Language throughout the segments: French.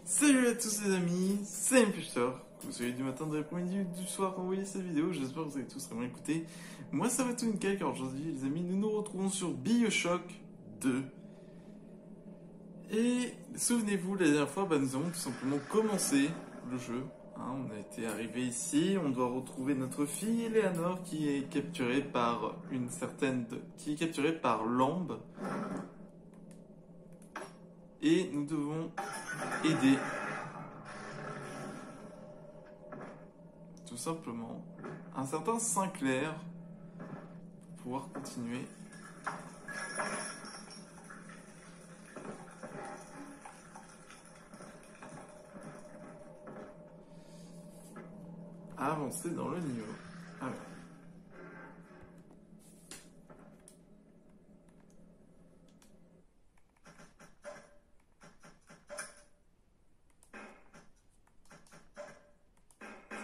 Salut à tous les amis, c'est Impuster. Que vous soyez du matin, de l'après-midi ou du soir quand vous voyez cette vidéo, j'espère que vous avez tous vraiment écouté. Moi ça va tout nickel car aujourd'hui les amis, nous nous retrouvons sur BioShock 2. Et souvenez-vous, la dernière fois, nous avons tout simplement commencé le jeu. On a été arrivé ici, on doit retrouver notre fille Eleanor qui est capturée par qui est capturée par Lambe. Et nous devons aider tout simplement un certain Sinclair pour pouvoir continuer à avancer dans le niveau. Alors.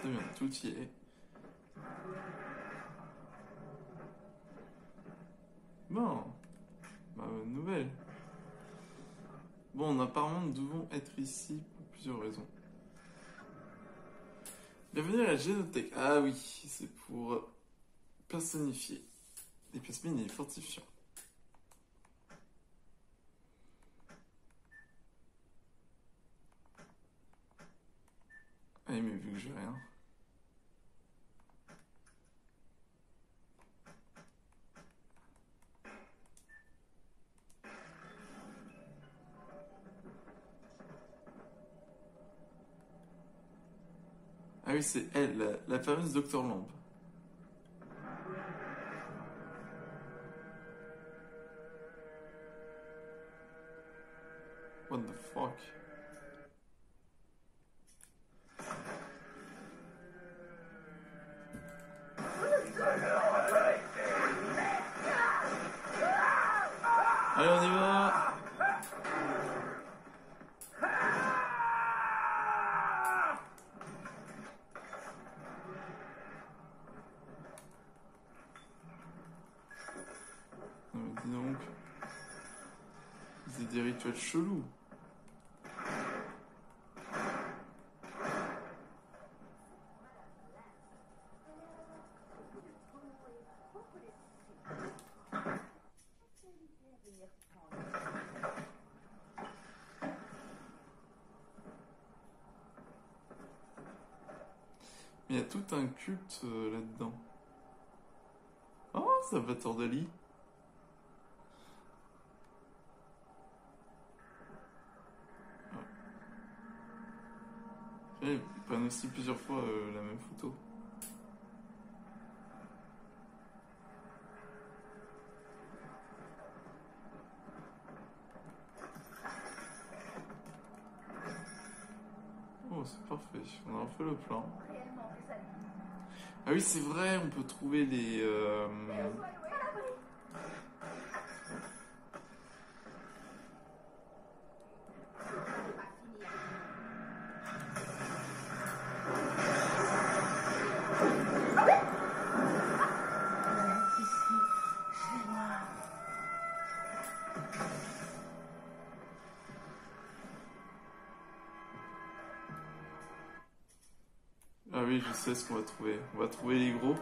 C'est bien, tout y est. Bon, bonne nouvelle. Bon, apparemment, nous devons être ici pour plusieurs raisons. Bienvenue à la Génothèque. Ah oui, c'est pour personnifier des pièces mines et des fortifiants. Ah, mais vu que j'ai rien. Ah oui, c'est elle, la fameuse Dr. Lambe. What the fuck? Allez, on y va! Non mais dis donc, c'est des rituels chelous. Il y a tout un culte là-dedans. Oh, ça va Tordali. Ils prennent aussi plusieurs fois la même photo. Oh, c'est parfait. On a refait le plan. Ah oui, c'est vrai, on peut trouver les... Ah oui, je sais ce qu'on va trouver. On va trouver les gros.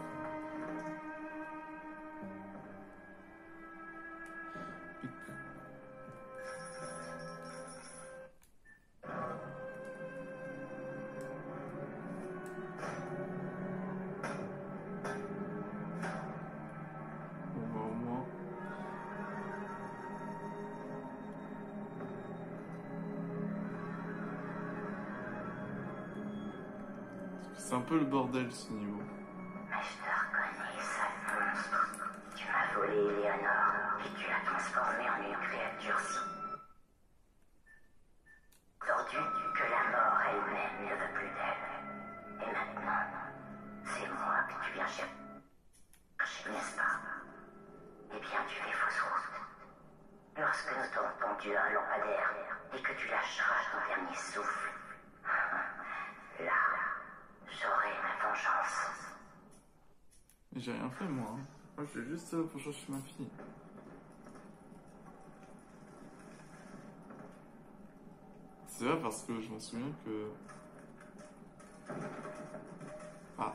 On va au moins... C'est un peu le bordel ce niveau. Mais je te reconnais, sale monstre. Tu m'as volé Eleanor et tu l'as transformée en une créature si tordue que la mort elle-même ne veut plus d'elle. Et maintenant, c'est moi que tu viens chercher, n'est-ce pas? Eh bien, tu fais fausse route. Lorsque nous t'aurons pendu à un lampadaire et que tu lâcheras ton dernier souffle, là, j'aurai ma vengeance. J'ai rien fait moi. Moi je suis juste là pour chercher ma fille. C'est vrai parce que je m'en souviens que... Ah.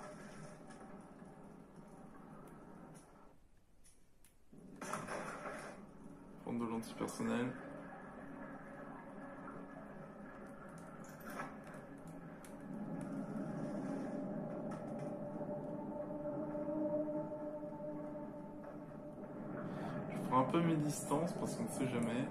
Prendre de l'antipersonnel. Je prends un peu mes distances parce qu'on ne sait jamais.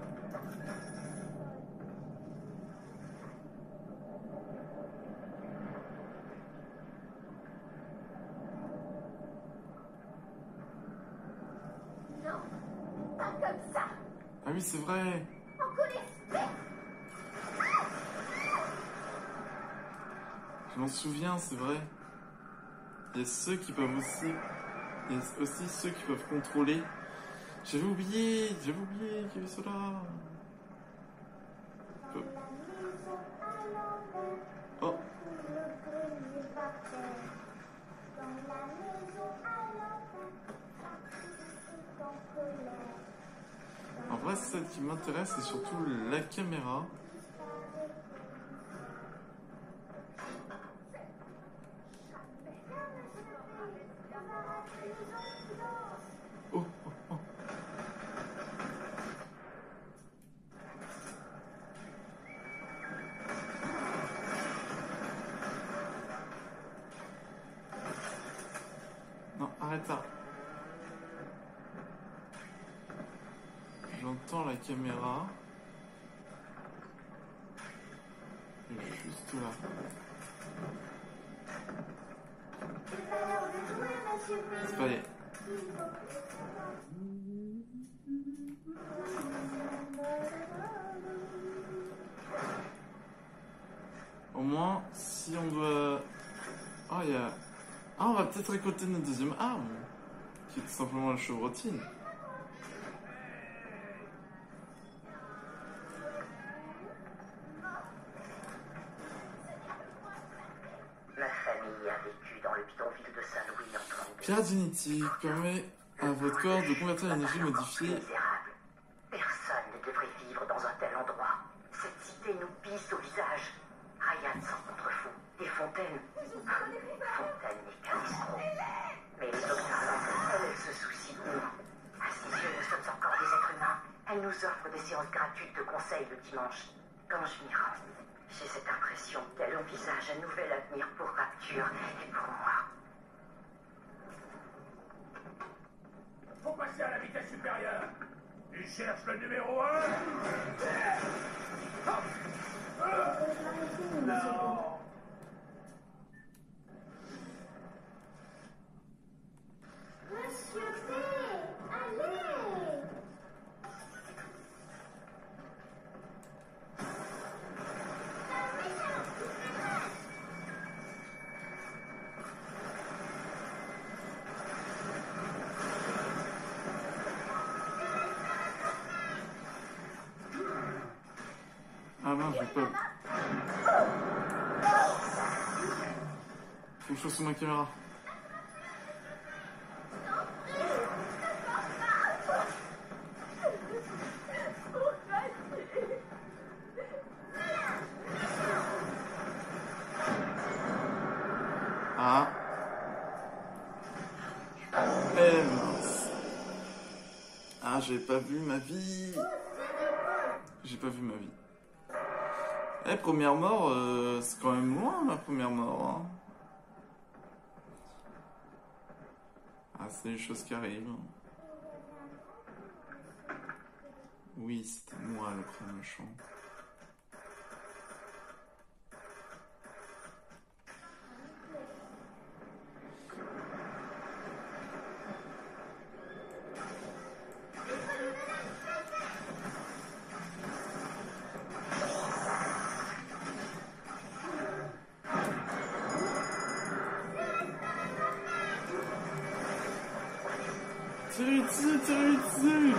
Ah oui, c'est vrai. Je m'en souviens, c'est vrai. Il y a ceux qui peuvent aussi... Il y a aussi ceux qui peuvent contrôler. J'avais oublié qu'il y avait cela. Oh. En vrai, celle qui m'intéresse, c'est surtout la caméra. Oh, oh, oh. Non, arrête ça. J'entends la caméra. Elle est juste là. C'est pas aller. Au moins, si on doit... Ah, il y a... Ah, on va peut-être récolter notre deuxième arme, qui est tout simplement la chevrotine. Ma famille a vécu dans le bidonville de Saint-Louis en 32. Pirate Unity permet à votre corps de convertir l'énergie modifiée. Misérable. Personne ne devrait vivre dans un tel endroit. Cette cité nous pisse au visage. Ryan s'en contrefou. Des fontaines. Fontaine n'est qu'un escroc. Mais les docteurs, elles se soucient de nous. À ses yeux, nous sommes encore des êtres humains. Elle nous offre des séances gratuites de conseils le dimanche. Quand je m'y rends, j'ai cette impression qu'elle envisage un nouvel avenir pour Rapture et pour moi. Faut passer à la vitesse supérieure. Tu cherches le numéro 1? Non. Monsieur T, allez! Ah non, je vais pas... Faut que je fasse sur ma caméra. Ah. Eh mince. Ah, j'ai pas vu ma vie. J'ai pas vu ma vie. Eh, première mort, c'est quand même loin, ma première mort. Hein. Ah, c'est des choses qui arrivent. Oui, c'était moi le premier méchant. Tirez dessus, tirez dessus!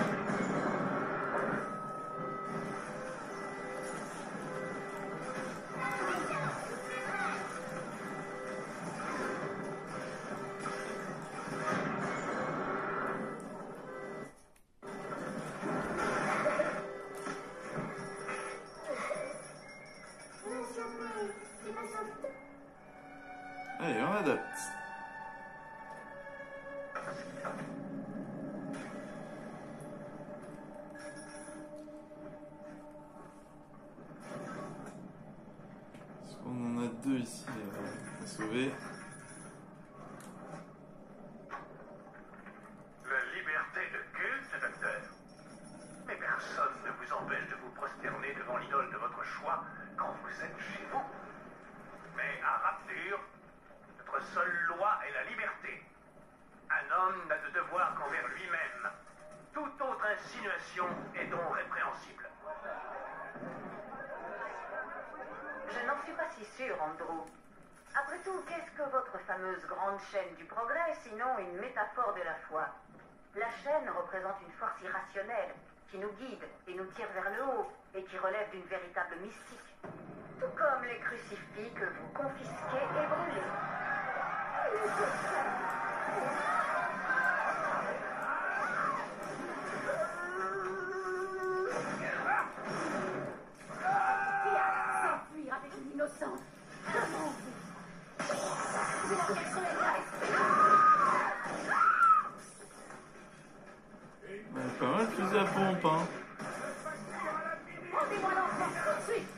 C'est ma sauveteur. Allez, on adapte. On en a deux ici à sauver. La liberté de culte, docteur. Mais personne ne vous empêche de vous prosterner devant l'idole de votre choix quand vous êtes chez vous. Mais à Rapture, notre seule loi est la liberté. Un homme n'a de devoir qu'envers lui-même. Toute autre insinuation est donc répréhensible. Je n'en suis pas si sûre, Andrew. Après tout, qu'est-ce que votre fameuse grande chaîne du progrès, sinon une métaphore de la foi? La chaîne représente une force irrationnelle qui nous guide et nous tire vers le haut et qui relève d'une véritable mystique. Tout comme les crucifix que vous confisquez et brûlez. S'enfuir avec une innocente. Comment vous la personne Ouais, pas mal fusil à pompe, hein. rendez-moi l'enfant tout de suite.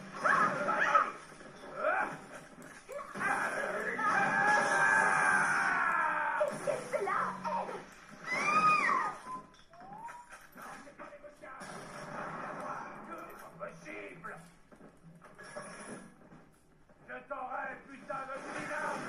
Qu'est-ce qu'elle fait là, elle? Possible. Je t'aurai, putain de minable.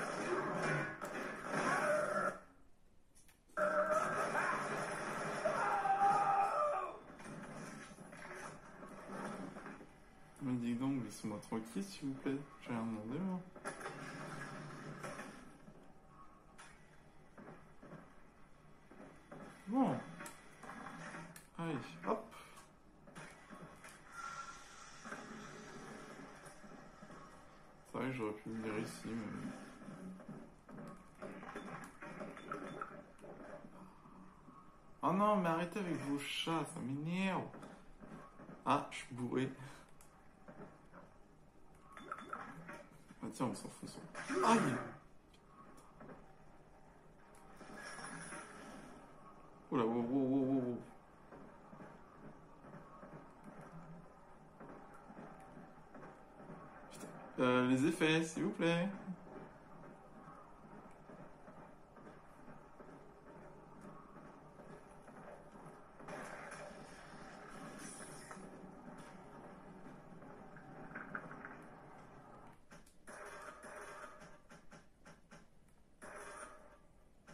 Mais dis donc, laissez-moi tranquille, s'il vous plaît. J'ai rien demandé, moi. Bon. Allez, hop. C'est vrai que j'aurais pu venir ici, mais... Oh non, mais arrêtez avec vos chats, ça m'énerve. Ah, je suis bourré. Ah tiens, on s'en fout ça. Aïe! Oula, wow, wow, wow, wow, wow. Putain. Les effets, s'il vous plaît.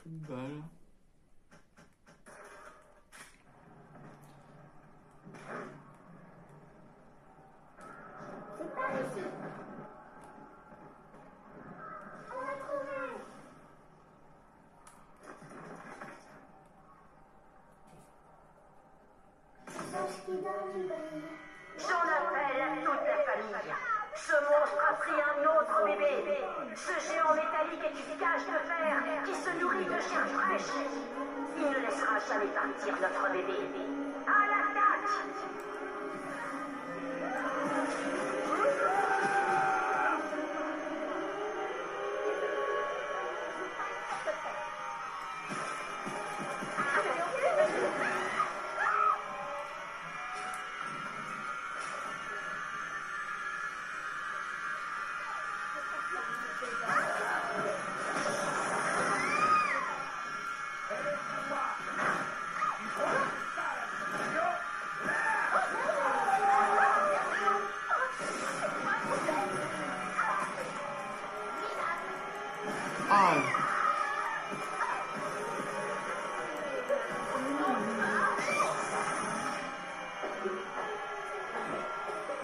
Une balle. C'est par ici. On l'a trouvé. Sache qui donne, J'en appelle à toute la famille. Ce monstre a pris un autre bébé. Ce géant métallique est une cage de fer qui se nourrit de chair fraîche. Il ne laissera jamais partir notre bébé. À l'attaque! Aïe!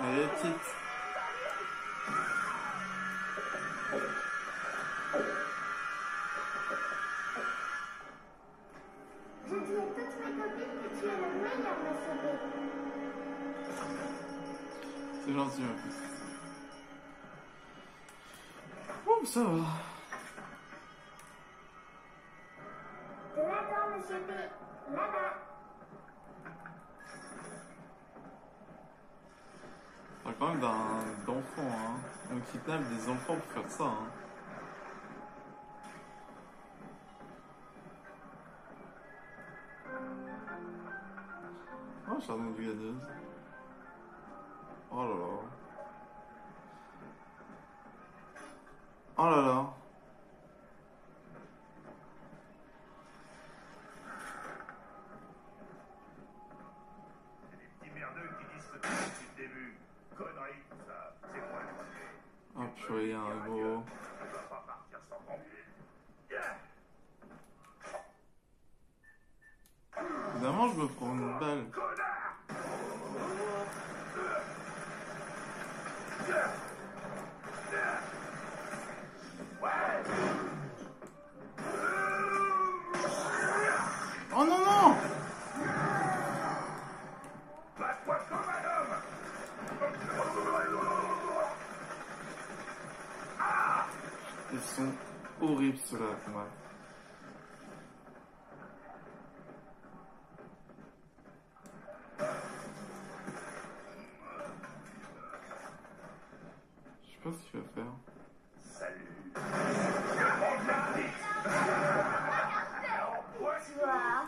Allez, petite. Je dis à toutes mes copines que tu es le meilleur à sauver. C'est gentil, ma petite. Oh, ça va. De là-dedans, monsieur P. Là-bas. On parle quand même d'enfant, hein. Donc kidnappe des enfants pour faire ça. Hein. Oh, chardon de gagneuse. Oh là là. Oh là là. C'est des petits merdeux qui disent que depuis le début. Conneries, tout ça. C'est moi le premier. Oh purée, un gros. On va pas partir sans pompier. Évidemment, je me prends une balle. Oh non, non! Bats-toi comme un homme. Ils sont horribles ceux-là à combattre. Je sais pas ce qu'il va faire. Salut. Tu vois.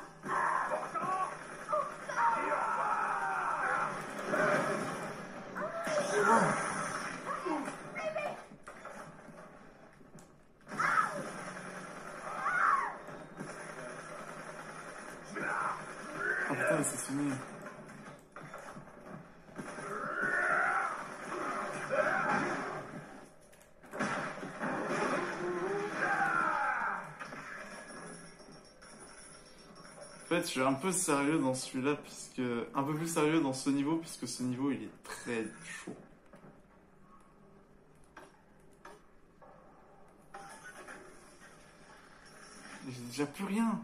Oh putain, il s'est soumis. En fait, je suis un peu sérieux dans celui-là, puisque un peu plus sérieux dans ce niveau, puisque ce niveau il est très chaud. J'ai déjà plus rien.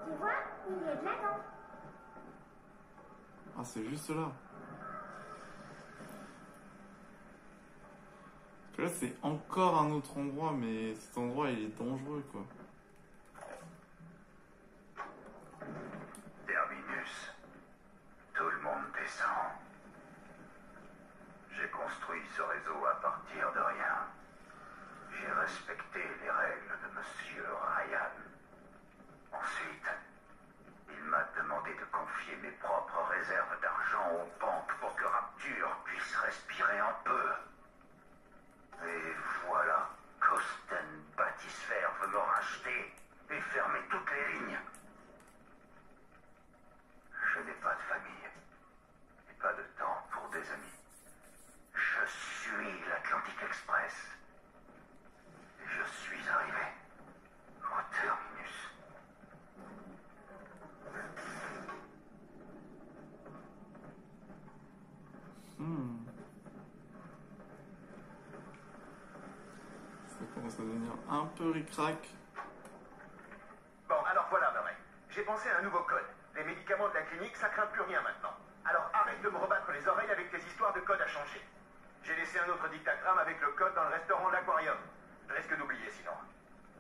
Tu vois, il y a de la dent. Ah, c'est juste là. Parce que là, c'est encore un autre endroit, mais cet endroit, il est dangereux, quoi. Terminus. Tout le monde descend. J'ai construit ce réseau à partir de rien. J'ai respecté les règles de Monsieur Ryan. Ensuite, il m'a demandé de confier mes propres réserves d'argent aux banques pour que Rapture puisse respirer un peu. Et voilà, Kosten Batisphère veut me racheter et fermer toutes les lignes. Je n'ai pas de famille et pas de temps pour des amis. Je suis l'Atlantic Express. Et je suis arrivé au terminus. Ça commence à devenir un peu ric-rac. Bon, alors voilà, Murray. J'ai pensé à un nouveau code. Les médicaments de la clinique, ça craint plus rien maintenant. Alors arrête de me rebattre les oreilles avec tes histoires de code à changer. J'ai laissé un autre dictagramme avec le code dans le restaurant de l'Aquarium. Je risque d'oublier sinon.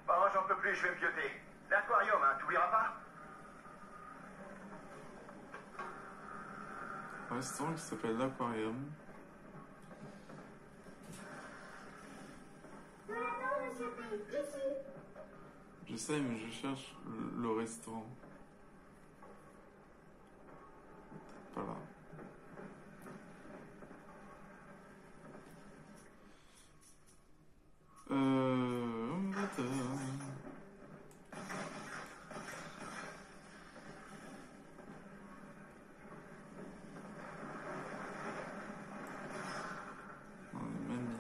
Bon, j'en peux plus, je vais me pioter. L'Aquarium, hein, t'oublieras pas? Un restaurant qui s'appelle l'Aquarium. Non, monsieur P, ici. Je sais, mais je cherche le restaurant. Pas là. Attends. On est même mis.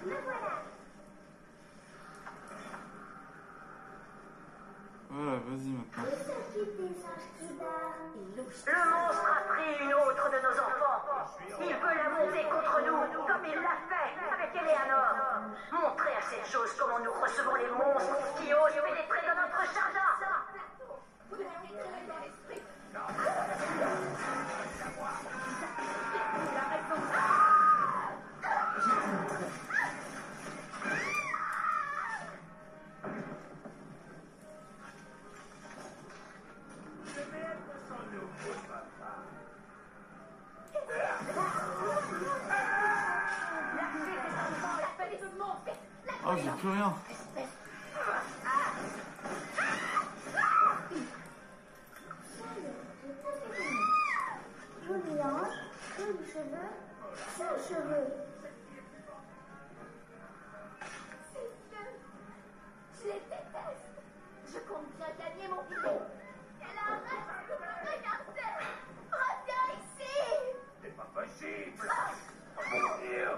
Me voilà. Voilà, vas-y maintenant. Il s'occupe des anges qui dorment. Le monstre a pris une autre de nos enfants. Il veut la monter contre nous, comme il l'a fait avec Eleanor. Montrez à cette chose comment nous recevons les monstres qui osent pénétrer dans notre jardin. Vous l'avez tiré dans l'esprit. Oh, j'ai plus rien. Espèce. Joli, hein? Joli cheveux. Sans cheveux. C'est vieux. Je les déteste. Je compte bien gagner mon billet. Elle arrête de me regarder. Reviens ici. C'est pas possible. Mon Dieu.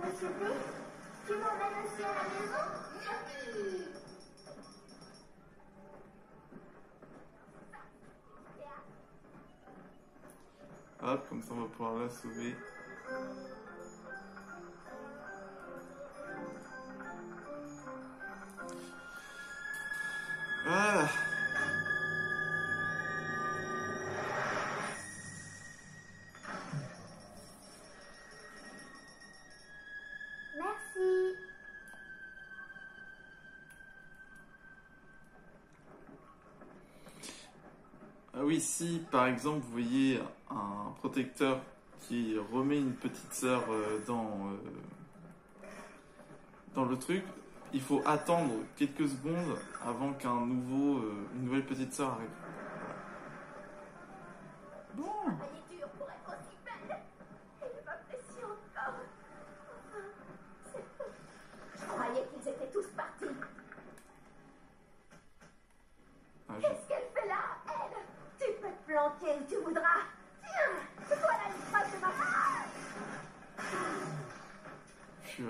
Monsieur B, tu m'emmènes aussi à la maison? Youpi! Hop, comme ça on va pouvoir la sauver. Ah. Merci. Ah oui, si par exemple vous voyez un protecteur qui remet une petite sœur dans le truc, il faut attendre quelques secondes avant une nouvelle petite sœur arrive. Bon. Elle est dure pour être aussi belle. Elle m'apprécie encore. Enfin, c'est peu. Je croyais qu'ils étaient tous partis. Ah, Qu'est-ce qu'elle fait là, elle? Tu peux te planquer où tu voudras. Tiens, voilà une trace de ma main. et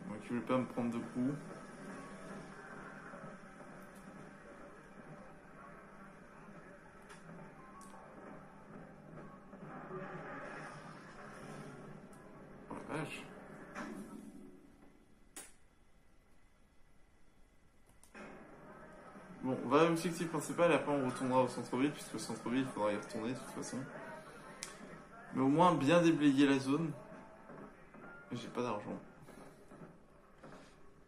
moi qui voulais pas me prendre de coups. Oh la vache. Bon, on va à l'objectif principal et après on retournera au centre-ville, puisque le centre-ville, il faudra y retourner de toute façon. Mais au moins bien déblayer la zone. J'ai pas d'argent.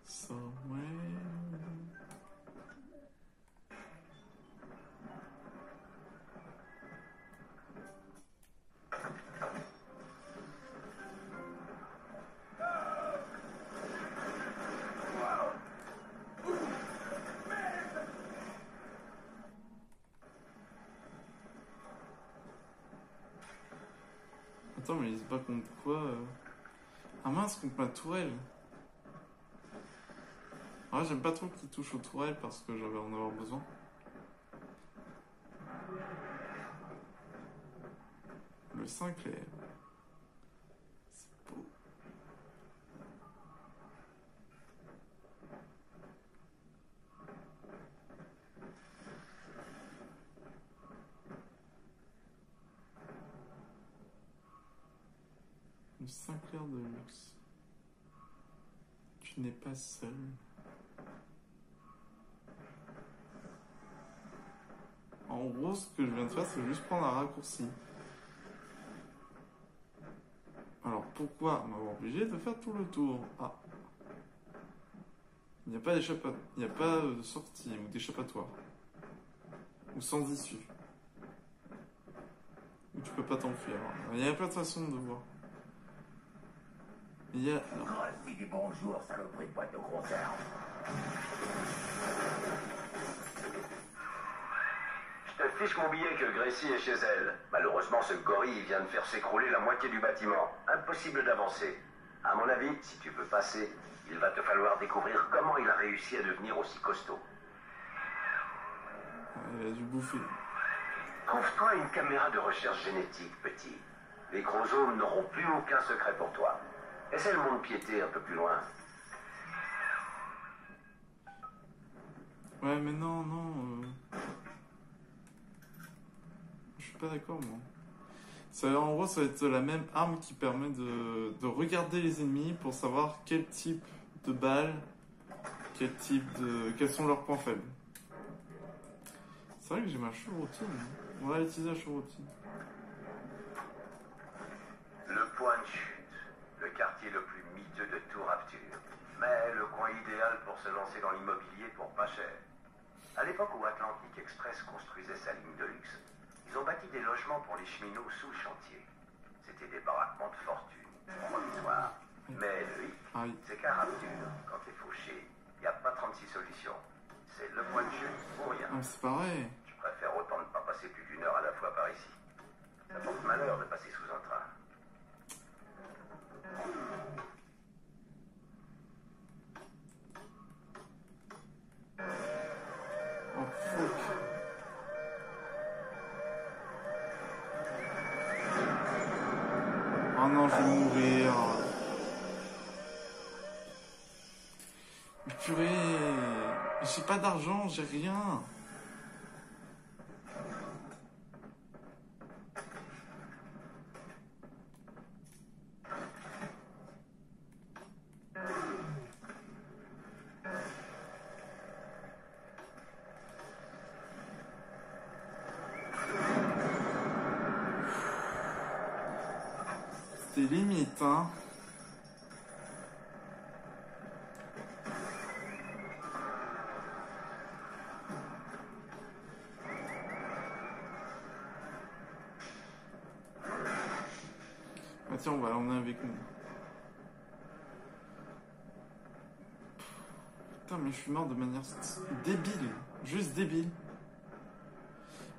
Somewhere. Attends, mais il se bat contre quoi Ah mince, contre ma tourelle. Ouais, j'aime pas trop qu'il touche aux tourelles parce que j'avais en avoir besoin. Le Sinclair. C'est beau. Le Sinclair de luxe. Tu n'es pas seul. En gros, ce que je viens de faire, c'est juste prendre un raccourci. Alors pourquoi m'avoir obligé de faire tout le tour? Ah. Il n'y a pas il n'y a pas de sortie ou d'échappatoire. Ou sans issue. Ou tu peux pas t'enfuir. Il y a plein de façons de voir. Il y a... Gracie du bonjour, saloperie de boîte de conserve. Je te fiche mon billet que Gracie est chez elle. Malheureusement, ce gorille vient de faire s'écrouler la moitié du bâtiment. Impossible d'avancer. À mon avis, si tu veux passer, il va te falloir découvrir comment il a réussi à devenir aussi costaud. Il a dû bouffer. Trouve-toi une caméra de recherche génétique, petit. Les chromosomes n'auront plus aucun secret pour toi. Essaie le monde-piété un peu plus loin. Ouais, mais non. Je suis pas d'accord, moi. En gros, ça va être la même arme qui permet de regarder les ennemis pour savoir quel type de balle, quels sont leurs points faibles. C'est vrai que j'ai ma chevrotine. On va utiliser la chevrotine. Le point de chute. Le quartier le plus miteux de tout Rapture. Mais le coin idéal pour se lancer dans l'immobilier pour pas cher. À l'époque où Atlantic Express construisait sa ligne de luxe, ils ont bâti des logements logement pour les cheminots sous le chantier. C'était des baraquements de fortune, provisoires. Mais le hic, Ah oui. c'est qu'à Rapture, quand t'es fauché, il n'y a pas 36 solutions. C'est le point de chute ou rien. Ah, c'est pareil. Je préfère autant ne pas passer plus d'1 heure à la fois par ici. Ça porte malheur de passer sous un train. Oh fuck. Oh non, je vais mourir. Mais purée. J'ai pas d'argent, j'ai rien. C'était limite, hein. Ah tiens, on va l'emmener avec nous. Putain, mais je suis mort de manière débile. Juste débile.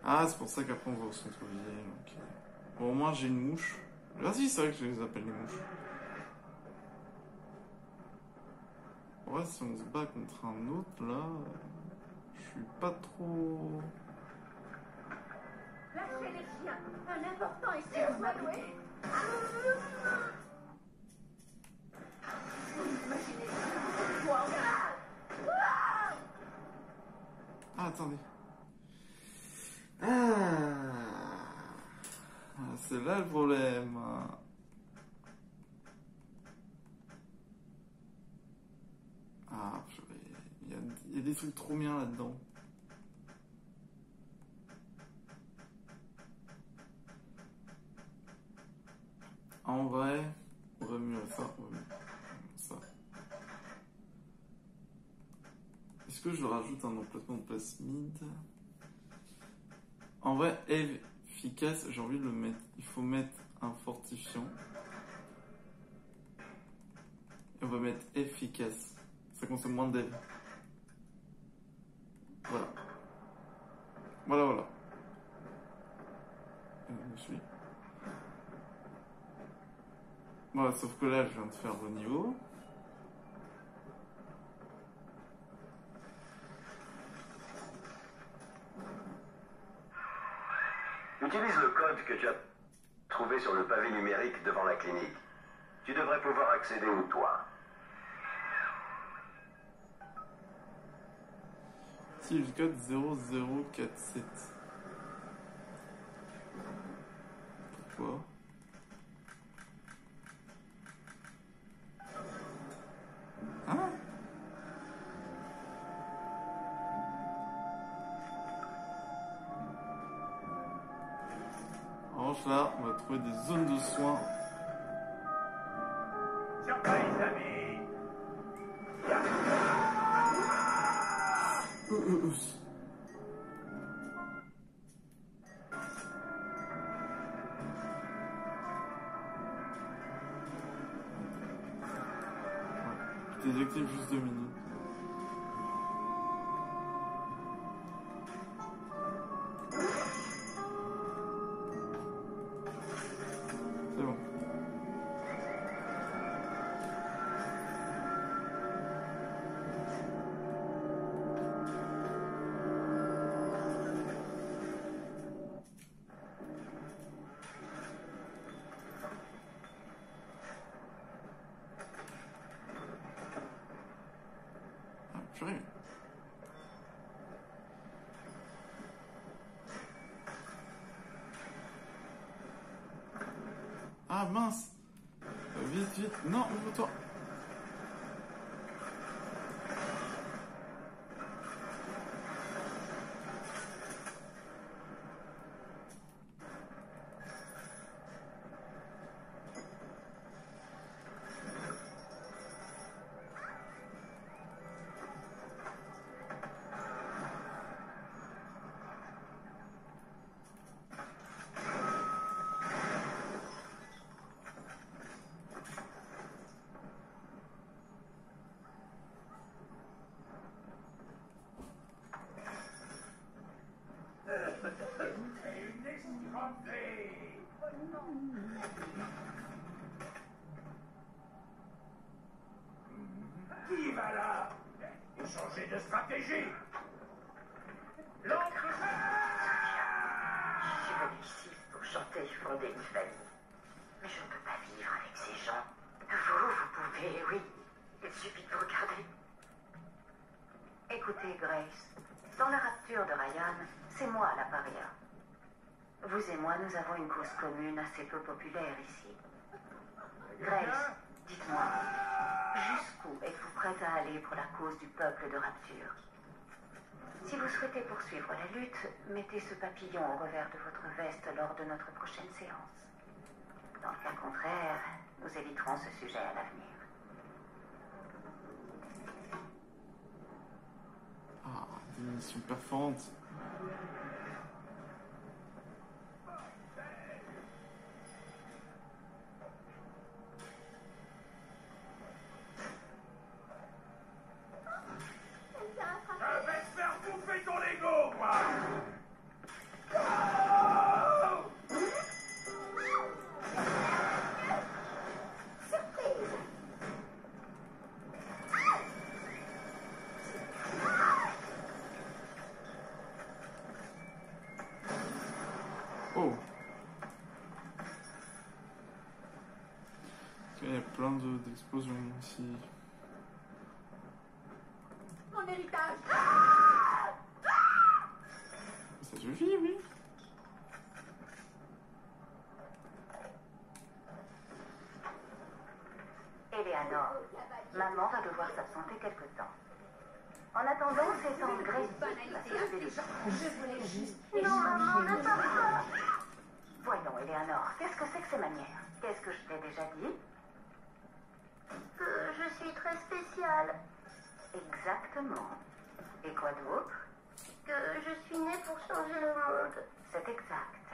Ah, c'est pour ça qu'après on va au centre-ville. Ok. Bon, au moins j'ai une mouche. Vas-y, c'est vrai que je les appelle les mouches. Ouais, si on se bat contre un autre, là, je suis pas trop... Lâchez les chiens. Un important est sur moi, Loué. Imaginez ça. Toi, Ah, attendez. Ah, c'est là le problème. Ah, purée. Il y a des trucs trop bien là-dedans. En vrai, on va mieux ça. Ça. Est-ce que je rajoute un emplacement de plasmide? En vrai, efficace, j'ai envie de le mettre. Il faut mettre un fortifiant. Et on va mettre efficace. Ça consomme moins d'EV. Voilà. Voilà. Je suis. Voilà, sauf que là, je viens de faire le niveau. Utilise le code que tu as trouvé sur le pavé numérique devant la clinique. Tu devrais pouvoir accéder au toit. Si le code 0047. Pourquoi? Hein? En revanche, là, on va trouver des zones de soins. Surprise, amis. Je désactive juste 2 minutes. C'est bon. Ah, purée. Ah mince. Vite. Non, ouvre-toi. crever. Qui va là? Vous changez de stratégie. L'autre. Je suis venue ici pour chanter et fonder une famille. Mais je ne peux pas vivre avec ces gens. Vous pouvez, oui. Il suffit de vous regarder. Écoutez, Grace, dans la rapture de Ryan, c'est moi la paria. Vous et moi, nous avons une cause commune assez peu populaire ici. Grace, dites-moi, jusqu'où êtes-vous prête à aller pour la cause du peuple de Rapture? Si vous souhaitez poursuivre la lutte, mettez ce papillon au revers de votre veste lors de notre prochaine séance. Dans le cas contraire, nous éviterons ce sujet à l'avenir. Ah, des missions performantes. Je vais te faire bouffer ton ego, moi. Oh. Ok, il y a plein d'explosions ici. Mon héritage. Ça suffit, oui. Eleanor, maman va devoir s'absenter quelque temps. En attendant, c'est Tante Grace, la sœur d'Elisa. Je voulais juste Non, maman, ne parle pas. Voyons, Eleanor, qu'est-ce que c'est que ces manières? Qu'est-ce que je t'ai déjà dit? Que je suis très spéciale. Exactement. Et quoi d'autre? Que je suis née pour changer le monde. C'est exact.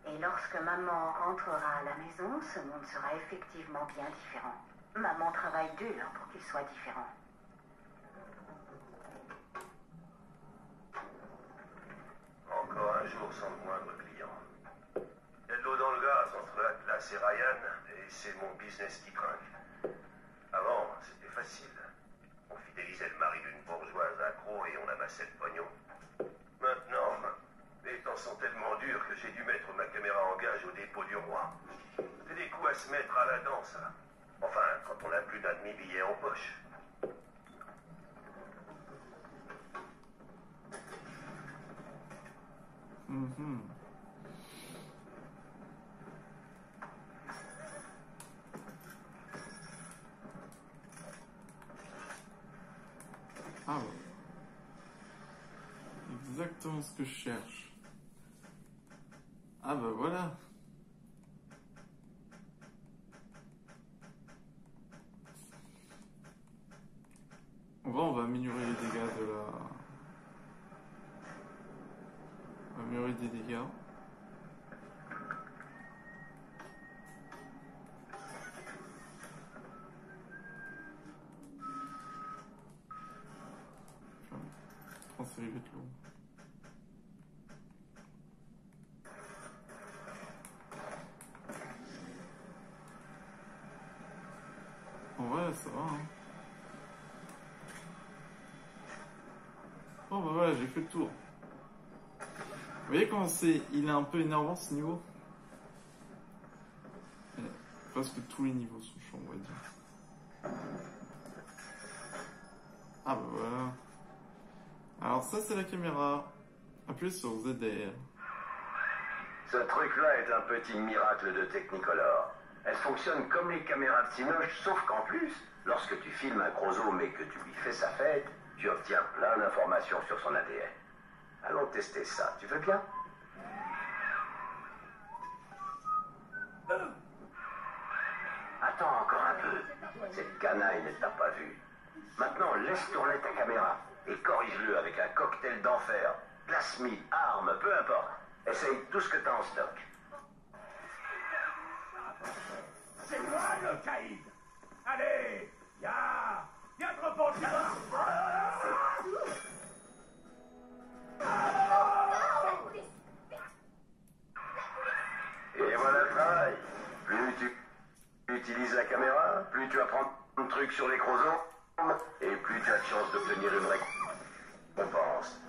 Et lorsque maman rentrera à la maison, ce monde sera effectivement bien différent. Maman travaille dur pour qu'il soit différent. Encore un jour sans le moindre client. Il y a de l'eau dans le gaz entre Atlas et Ryan, et c'est mon business qui trinque. Avant, c'était facile. On fidélisait le mari d'une bourgeoise accro et on amassait le pognon. Maintenant, les temps sont tellement durs que j'ai dû mettre ma caméra en gage au dépôt du roi. C'est des coups à se mettre à la dent, ça. Enfin, quand on n'a plus d'un demi-billet en poche. Mhm. Ah ouais. Exactement ce que je cherche. Ah bah voilà. On va améliorer les dégâts de la... On va améliorer des dégâts. Transférer vite l'eau. En vrai, ça va, hein. Bon, bah voilà, j'ai fait le tour. Vous voyez comment c'est... Il est un peu énervant, ce niveau? Presque tous les niveaux sont chauds, on va dire. Ah bah voilà. Alors ça, c'est la caméra. Appuyez sur ZR. Ce truc-là est un petit miracle de Technicolor. Elle fonctionne comme les caméras de Cinoche, sauf qu'en plus, lorsque tu filmes un chromosome et que tu lui fais sa fête, tu obtiens plein d'informations sur son ADN. Allons tester ça, tu veux bien? Attends encore un peu. Cette canaille ne t'a pas vu. Maintenant, laisse tourner ta caméra et corrige-le avec un cocktail d'enfer. Plasmide, arme, peu importe. Essaye tout ce que t'as en stock. C'est moi le caïd. Allez, y'a trop pour le gamin. La police. Vite. La police. travail. Plus tu utilises la caméra, plus tu apprends un truc sur les chromosomes, et plus tu as de chances d'obtenir une récompense.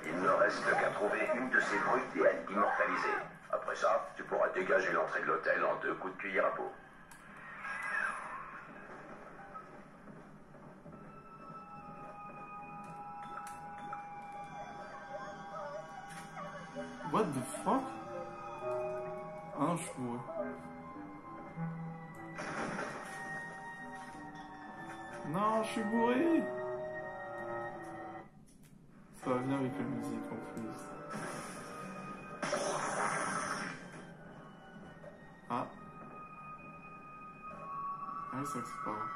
Il ne reste qu'à trouver une de ces brutes et à l'immortaliser. Après ça, tu pourras dégager l'entrée de l'hôtel en 2 coups de cuillère à peau. What the fuck? Ah non, je suis bourré. Non, je suis bourré. Ça va venir avec la musique en plus. Ah. Ah oui, c'est vrai que c'est pas grave.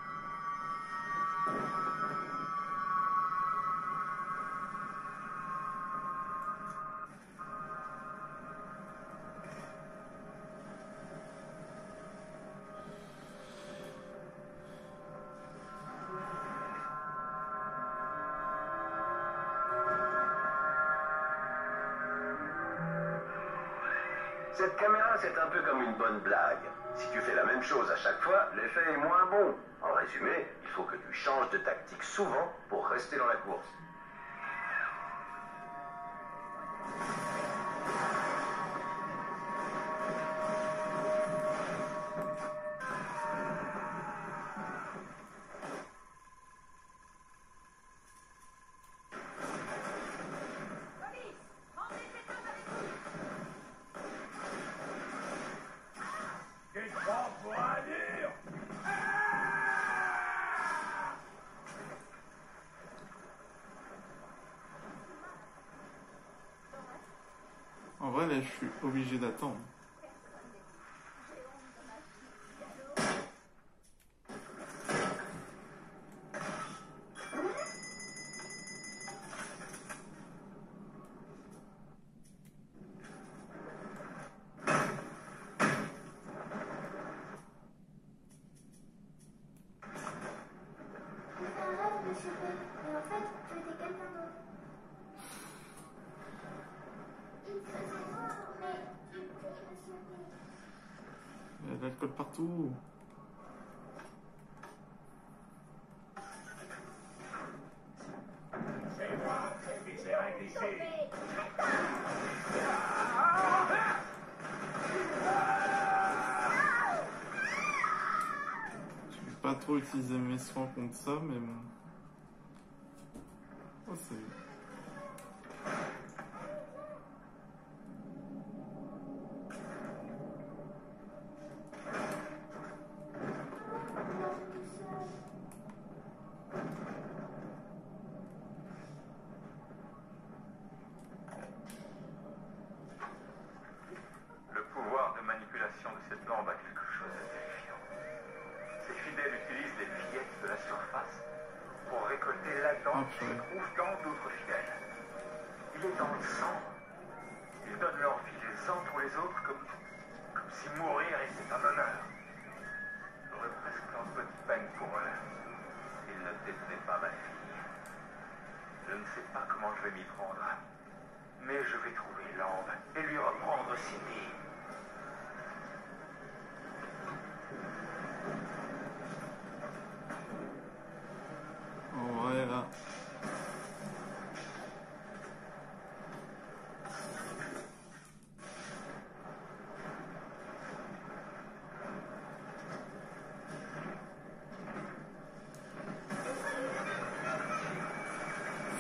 Cette caméra, c'est un peu comme une bonne blague. Si tu fais la même chose à chaque fois, l'effet est moins bon. En résumé, il faut que tu changes de tactique souvent pour rester dans la course. En vrai, là, je suis obligé d'attendre. C'est un rêve, monsieur P. Et en fait, tu étais quelqu'un d'autre. Il faisait noir, mais tu pries, monsieur P. Il y a de l'alcool partout. C'est moi, c'est les règles ici. Je vais pas trop utiliser mes soins contre ça, mais bon. Oh, c'est... Le pouvoir de manipulation de cette lampe a quelque chose de terrifiant. Ses fidèles utilisent les fillettes de la surface pour récolter la dent qui se trouve dans d'autres fidèles. Il est dans le sang. Ils donnent leur vie les uns pour les autres comme si mourir était un honneur. J'aurais presque un peu de peine pour eux. Ils ne détenaient pas ma fille. Je ne sais pas comment je vais m'y prendre. Mais je vais trouver Lambe et lui reprendre Cindy. En vrai, là...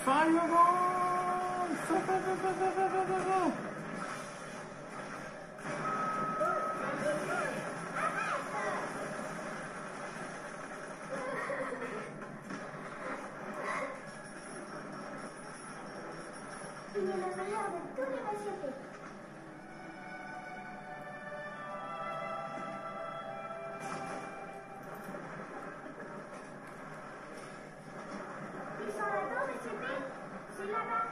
Fireball! Il est le meilleur de tous les monsieur P. Ils sont là-dedans, monsieur P. C'est là-bas.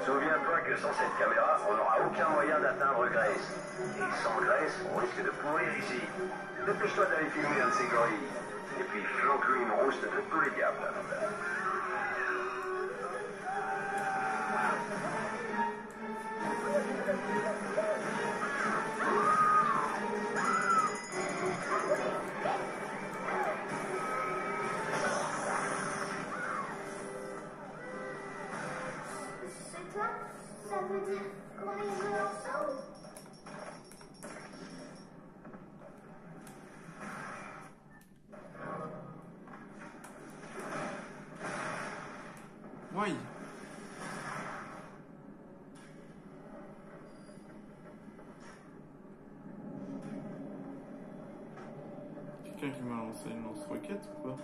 Souviens-toi que sans cette caméra, on n'aura aucun moyen d'atteindre Grace. Et sans Grace, on risque de pourrir ici. Dépêche-toi d'aller filmer un de ces gorilles. Et puis flanque-lui une rouste de tous les diables. C'est toi? Ça veut dire qu'on est joués ensemble? Oui. Quelqu'un qui m'a lancé une lance-roquette ou quoi?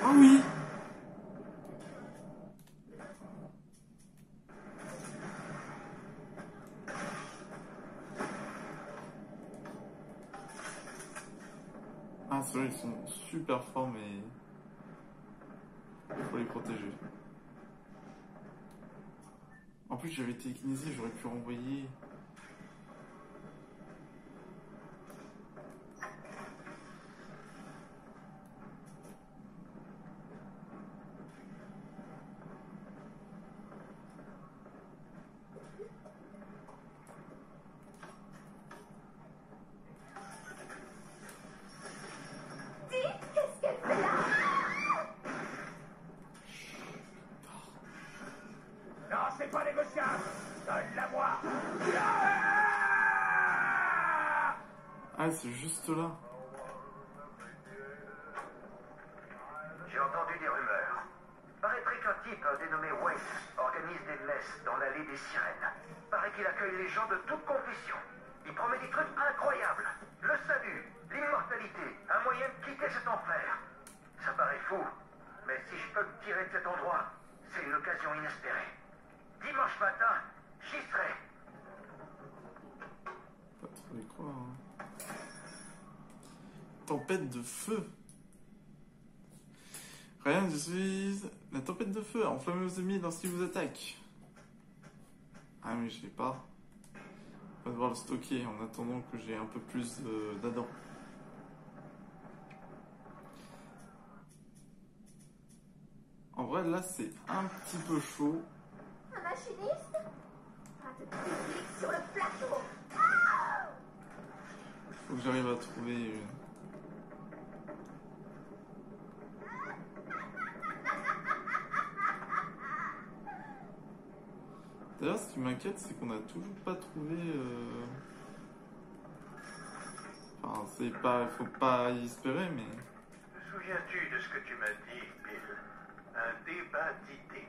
Ah oui! Ah, ceux-là, ils sont super forts, mais il faut les protéger. En plus, j'avais télékinésie, j'aurais pu renvoyer. Qu'est-ce qu'elle fait là? Non, c'est pas négociable. Donne-la-moi. Ah, c'est juste là. J'ai entendu des rumeurs. Paraîtrait qu'un type dénommé Wayne organise des messes dans l'allée des sirènes. Paraît qu'il accueille les gens de toute confession. Il promet des trucs incroyables. Le salut, l'immortalité, un moyen de quitter cet enfer. Ça paraît fou, mais si je peux me tirer de cet endroit, c'est une occasion inespérée. Dimanche matin, j'y serai. Pas trop y croire. Hein. Tempête de feu. Ryan, je suis la tempête de feu. Enflammez vos ennemis lorsqu'ils vous attaquent. Ah mais je l'ai pas. On va devoir le stocker en attendant que j'ai un peu plus d'Adam. En vrai là c'est un petit peu chaud. Un machiniste? Pas de public sur le plateau. Ah! Faut que j'arrive à trouver une... D'ailleurs, ce qui m'inquiète, c'est qu'on n'a toujours pas trouvé. Enfin, c'est pas, faut pas y espérer, mais. Te souviens-tu de ce que tu m'as dit, Bill? Un débat d'idées.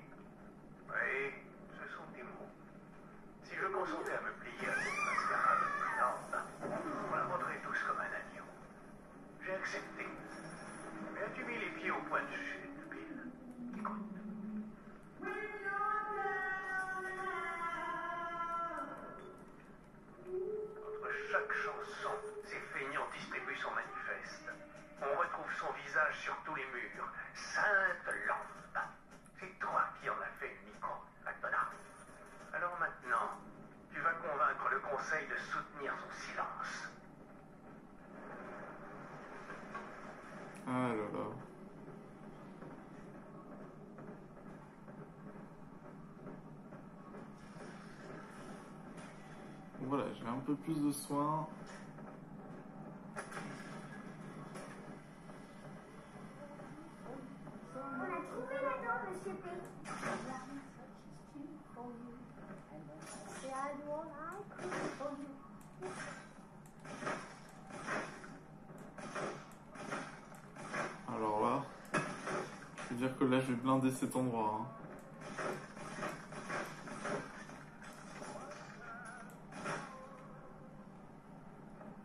Oui, ce sont des mots. Si je consentais à me plier à cette mascarade, non, on la rendrait tous comme un agneau. J'ai accepté. Mais as-tu mis les pieds au point de chute, Bill? Écoute. Entre chaque chanson, ces feignants distribuent son manifeste. On retrouve son visage sur tous les murs. Sainte lampe. C'est toi qui en as fait une icône, McDonald. Alors maintenant, tu vas convaincre le conseil de soutenir son silence. Ah là là. Voilà, j'ai un peu plus de soin. On a trouvé la dent, monsieur P. Alors là, je veux dire que là, je vais blinder cet endroit. Hein.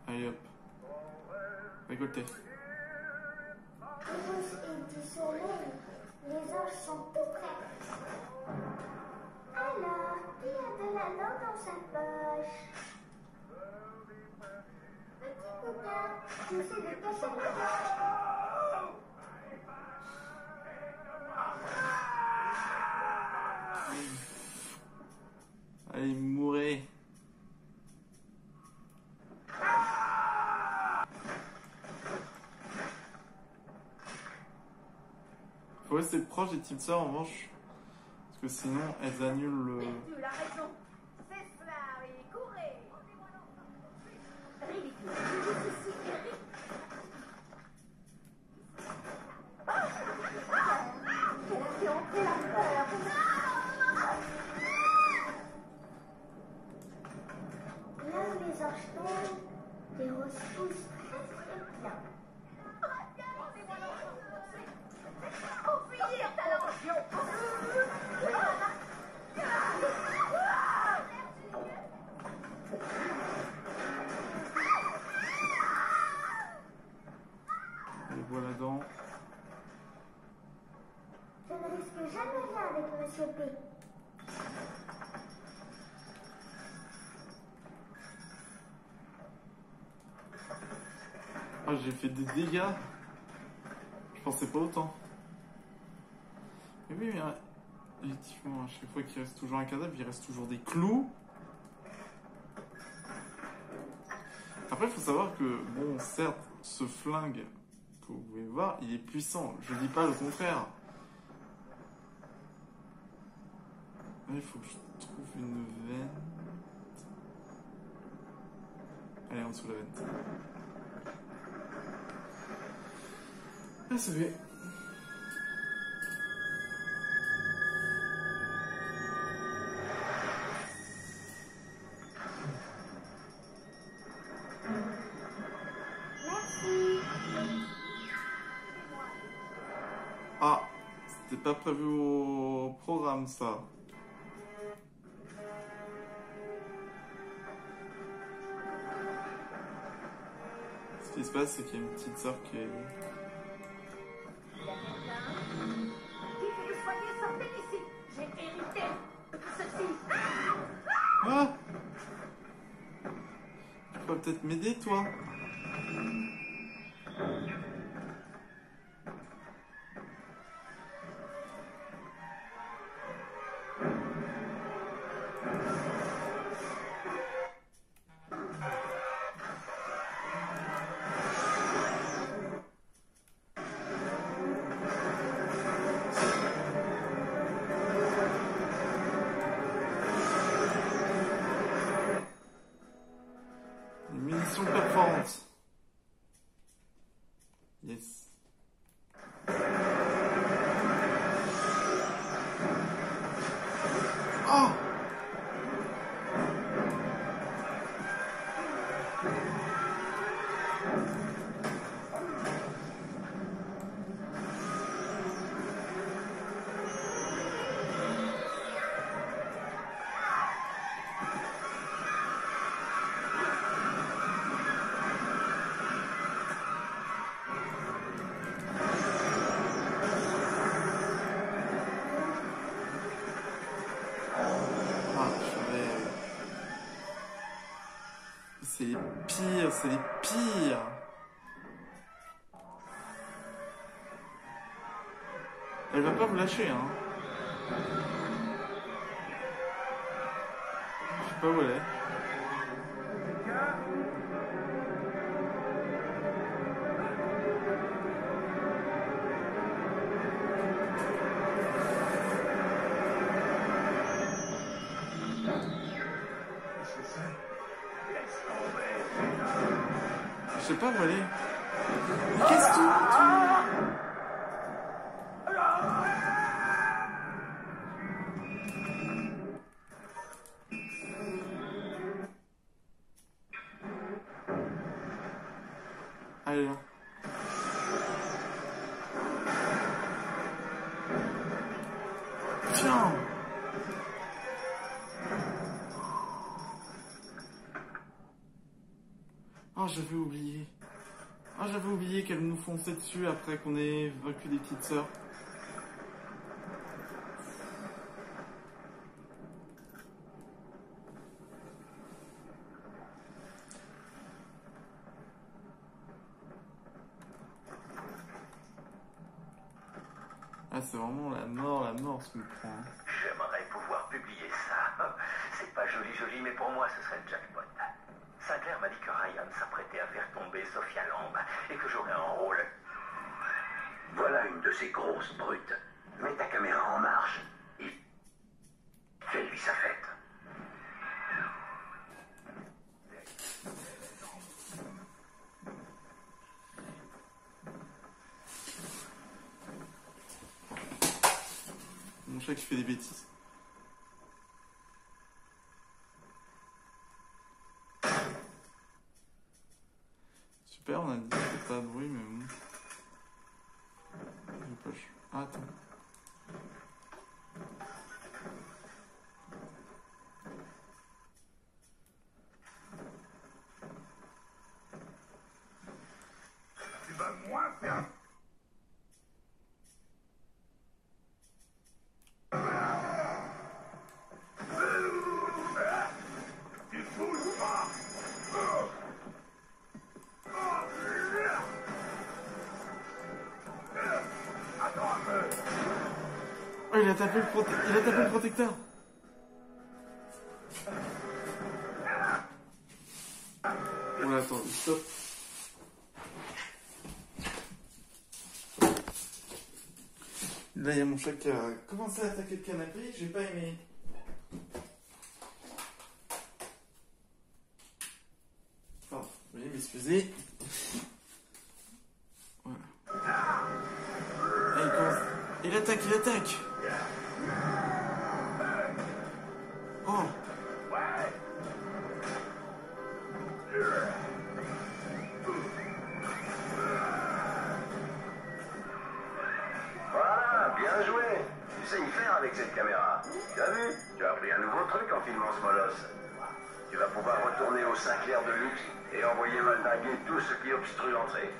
Allez hop. Récolter. Rose et du soleil, les anges sont tout prêts. Alors, qui a de la langue dans sa poche? Petit coquin, J'essaie de cacher le Allez, mourrez. Faut rester proche des petites sœurs en revanche. Parce que sinon elles annulent le. Tu as raison. C'est cela, oui, courez. Ridicule. Je suis ici, Eric. Elle a fait entrer la peur. Là où les anges tombent, les roses poussent très très bien. Faut finir ta tension. Les voilà dans. Je ne risque jamais rien avec Monsieur P. Ah, j'ai fait des dégâts. Je pensais pas autant. Mais oui, mais effectivement, à chaque fois qu'il reste toujours un cadavre, il reste toujours des clous. Après, il faut savoir que, bon, certes, ce flingue que vous pouvez voir, il est puissant. Je dis pas le contraire. Là, il faut que je trouve une veine. Allez, en dessous de la veine. Ah, c'est fait. Merci. Ah, c'était pas prévu au programme, ça. Ce qui se passe, c'est qu'il y a une petite sœur qui est... Qui que vous soyez, sortez d'ici. J'ai hérité de tout ceci. Ah! Tu peux peut-être m'aider, toi? Une munition perforante. Yes. Oh! Ah, c'est les pires, c'est les pires. Elle va pas vous lâcher, hein. Je sais pas où elle est. Je sais pas où elle est. Mais qu'est-ce que tu... Allez, là. Tiens! Oh, j'avais oublié. Ah, j'avais oublié qu'elles nous fonçaient dessus après qu'on ait vaincu les petites sœurs. Ah, c'est vraiment la mort ce qu'on prend. Hein. J'aimerais pouvoir publier ça. C'est pas joli, mais pour moi, ce serait le jackpot. Sinclair m'a dit que Ryan s'apprêtait à faire tomber Sophia Lamb et que j'aurais un rôle. Voilà une de ces grosses brutes. Mets ta caméra en marche et fais-lui sa fête. Mon chat qui fait des bêtises. Super, on a dit que pas de bruit, mais bon. J'ai pas... Ah, attends. Tu vas moins faire. Tu bouges pas. Attends un peu. Oh, il a tapé le protecteur. Oula, attends, stop. Là, il y a mon chat qui a commencé à attaquer le canapé, j'ai pas aimé. Enfin, veuillez m'excuser. Voilà. Ah, il attaque. Oh. Voilà, bien joué. Tu sais y faire avec cette caméra. Tu as vu? Tu as appris un nouveau truc en filmant ce molosse. Tu vas pouvoir retourner au Sinclair de luxe et envoyer valdinguer tout ce qui obstrue l'entrée.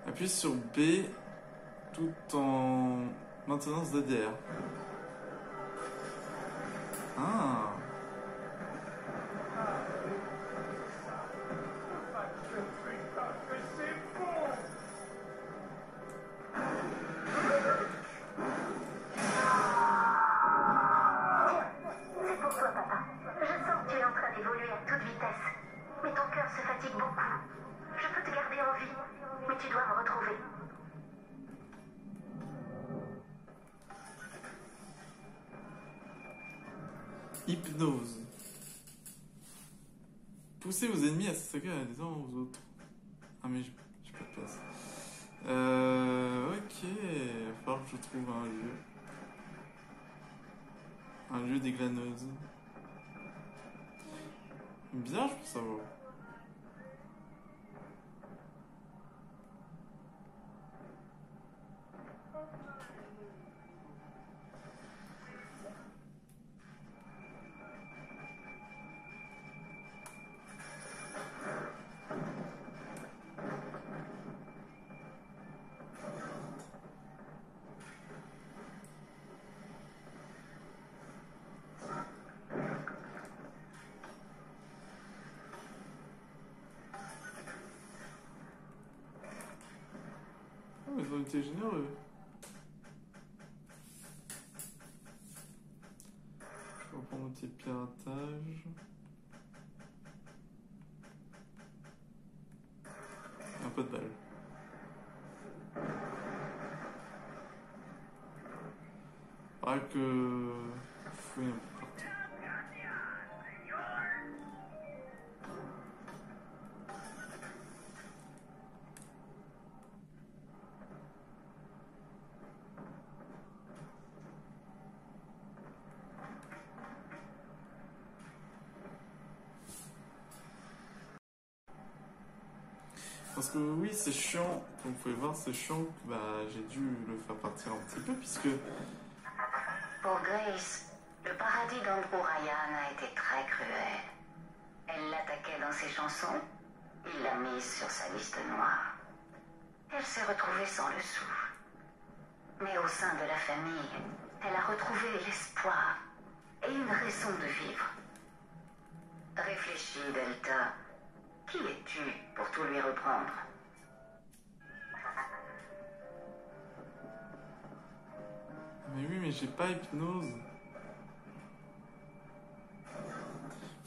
Appuie sur B tout en maintenance d'ADR. Ah. C'est pour toi, papa. Je sens que tu es en train d'évoluer à toute vitesse. Mais ton cœur se fatigue beaucoup. Je peux te garder en vie, mais tu dois me retrouver. Hypnose. Poussez vos ennemis à s'attaquer les uns aux autres. Ah mais j'ai pas de place. Ok. Il va falloir que je trouve un lieu. Un lieu des glaneuses. Bien, je peux savoir. Ils ont été généreux. Je vais reprendre l'outil de piratage. Un peu de balle. Pas que... fouille un peu partout. Parce que oui, c'est chiant, comme vous pouvez voir, c'est chiant, bah, j'ai dû le faire partir un petit peu, puisque... Pour Grace, le paradis d'Andrew Ryan a été très cruel. Elle l'attaquait dans ses chansons, il l'a mise sur sa liste noire. Elle s'est retrouvée sans le sou. Mais au sein de la famille, elle a retrouvé l'espoir et une raison de vivre. Réfléchis, Delta. Qui es-tu pour tout lui reprendre? Mais oui, mais j'ai pas hypnose.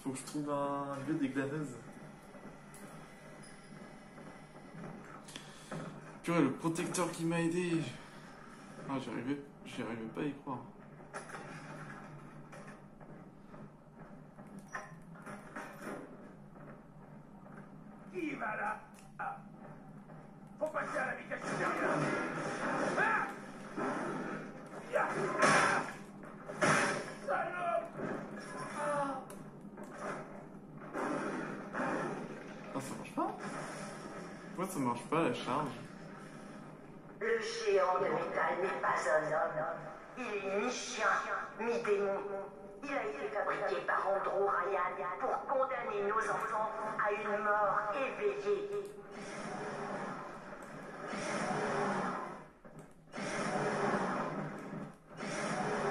Faut que je trouve un lieu des glaneuses. Purée, le protecteur qui m'a aidé. Ah, j'y arrivais pas à y croire. Qui va là? Faut passer à la vitesse supérieure. Ah! Ya! Ah! Salope! Ah! Ah, ça marche pas? Pourquoi ça marche pas la charge? Le géant de métal n'est pas un homme. Il est mi-chien, mi-démon. Il a été fabriqué par Andrew Ryan pour condamner nos enfants à une mort éveillée.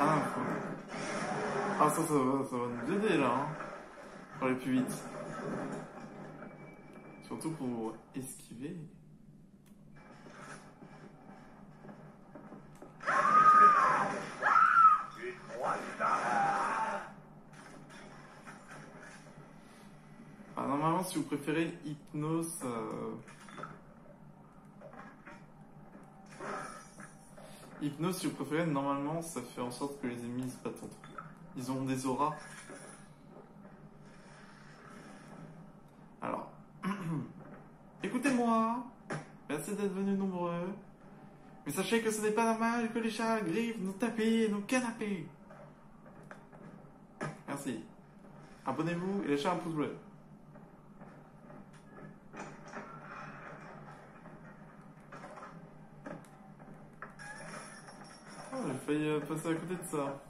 Ah, ah ça va nous aider là, hein. Pour aller plus vite. Surtout pour esquiver. Ah, normalement, si vous préférez hypnose, hypnose, si vous préférez, normalement, ça fait en sorte que les ennemis se battent entre eux. Ils ont des auras. Alors, écoutez-moi. Merci d'être venus nombreux. Mais sachez que ce n'est pas normal que les chats griffent nos tapis, nos canapés. Merci. Abonnez-vous et lâchez un pouce bleu. Oh, j'ai failli passer à côté de ça.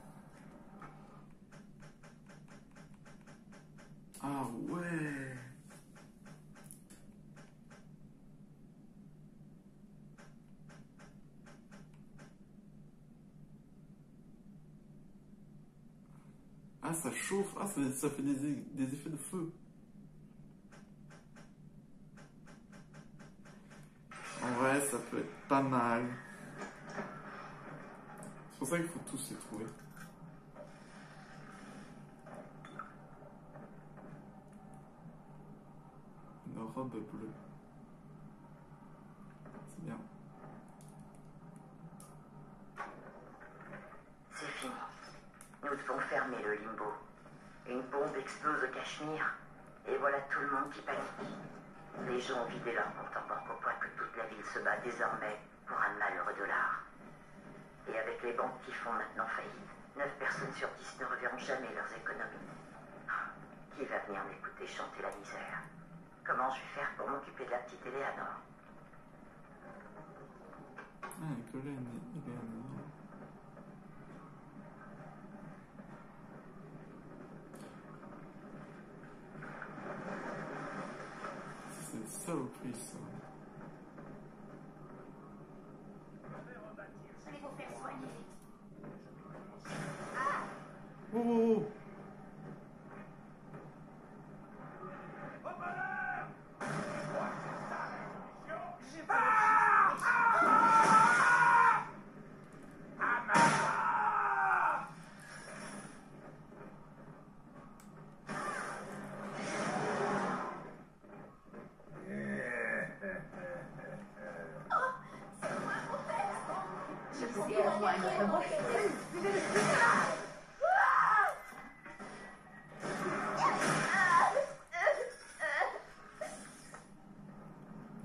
Ah ouais. Ah, ça chauffe. Ah, ça fait des effets de feu. En vrai, ça peut être pas mal. C'est pour ça qu'il faut tous les trouver. Une robe bleue. C'est bien. C'est fini. Nous devons fermer le limbo. Une bombe explose au Cachemire, et voilà tout le monde qui panique. Les gens ont vidé leur compte en banque au point que toute la ville se bat désormais pour un malheureux dollar. Et avec les banques qui font maintenant faillite, 9 personnes sur 10 ne reverront jamais leurs économies. Qui va venir m'écouter chanter la misère? Comment je vais faire pour m'occuper de la petite Eleanor? Ah, Nicolas, il est un... C'est une saloperie, ça. Allez vous faire soigner. Oh, oh, oh.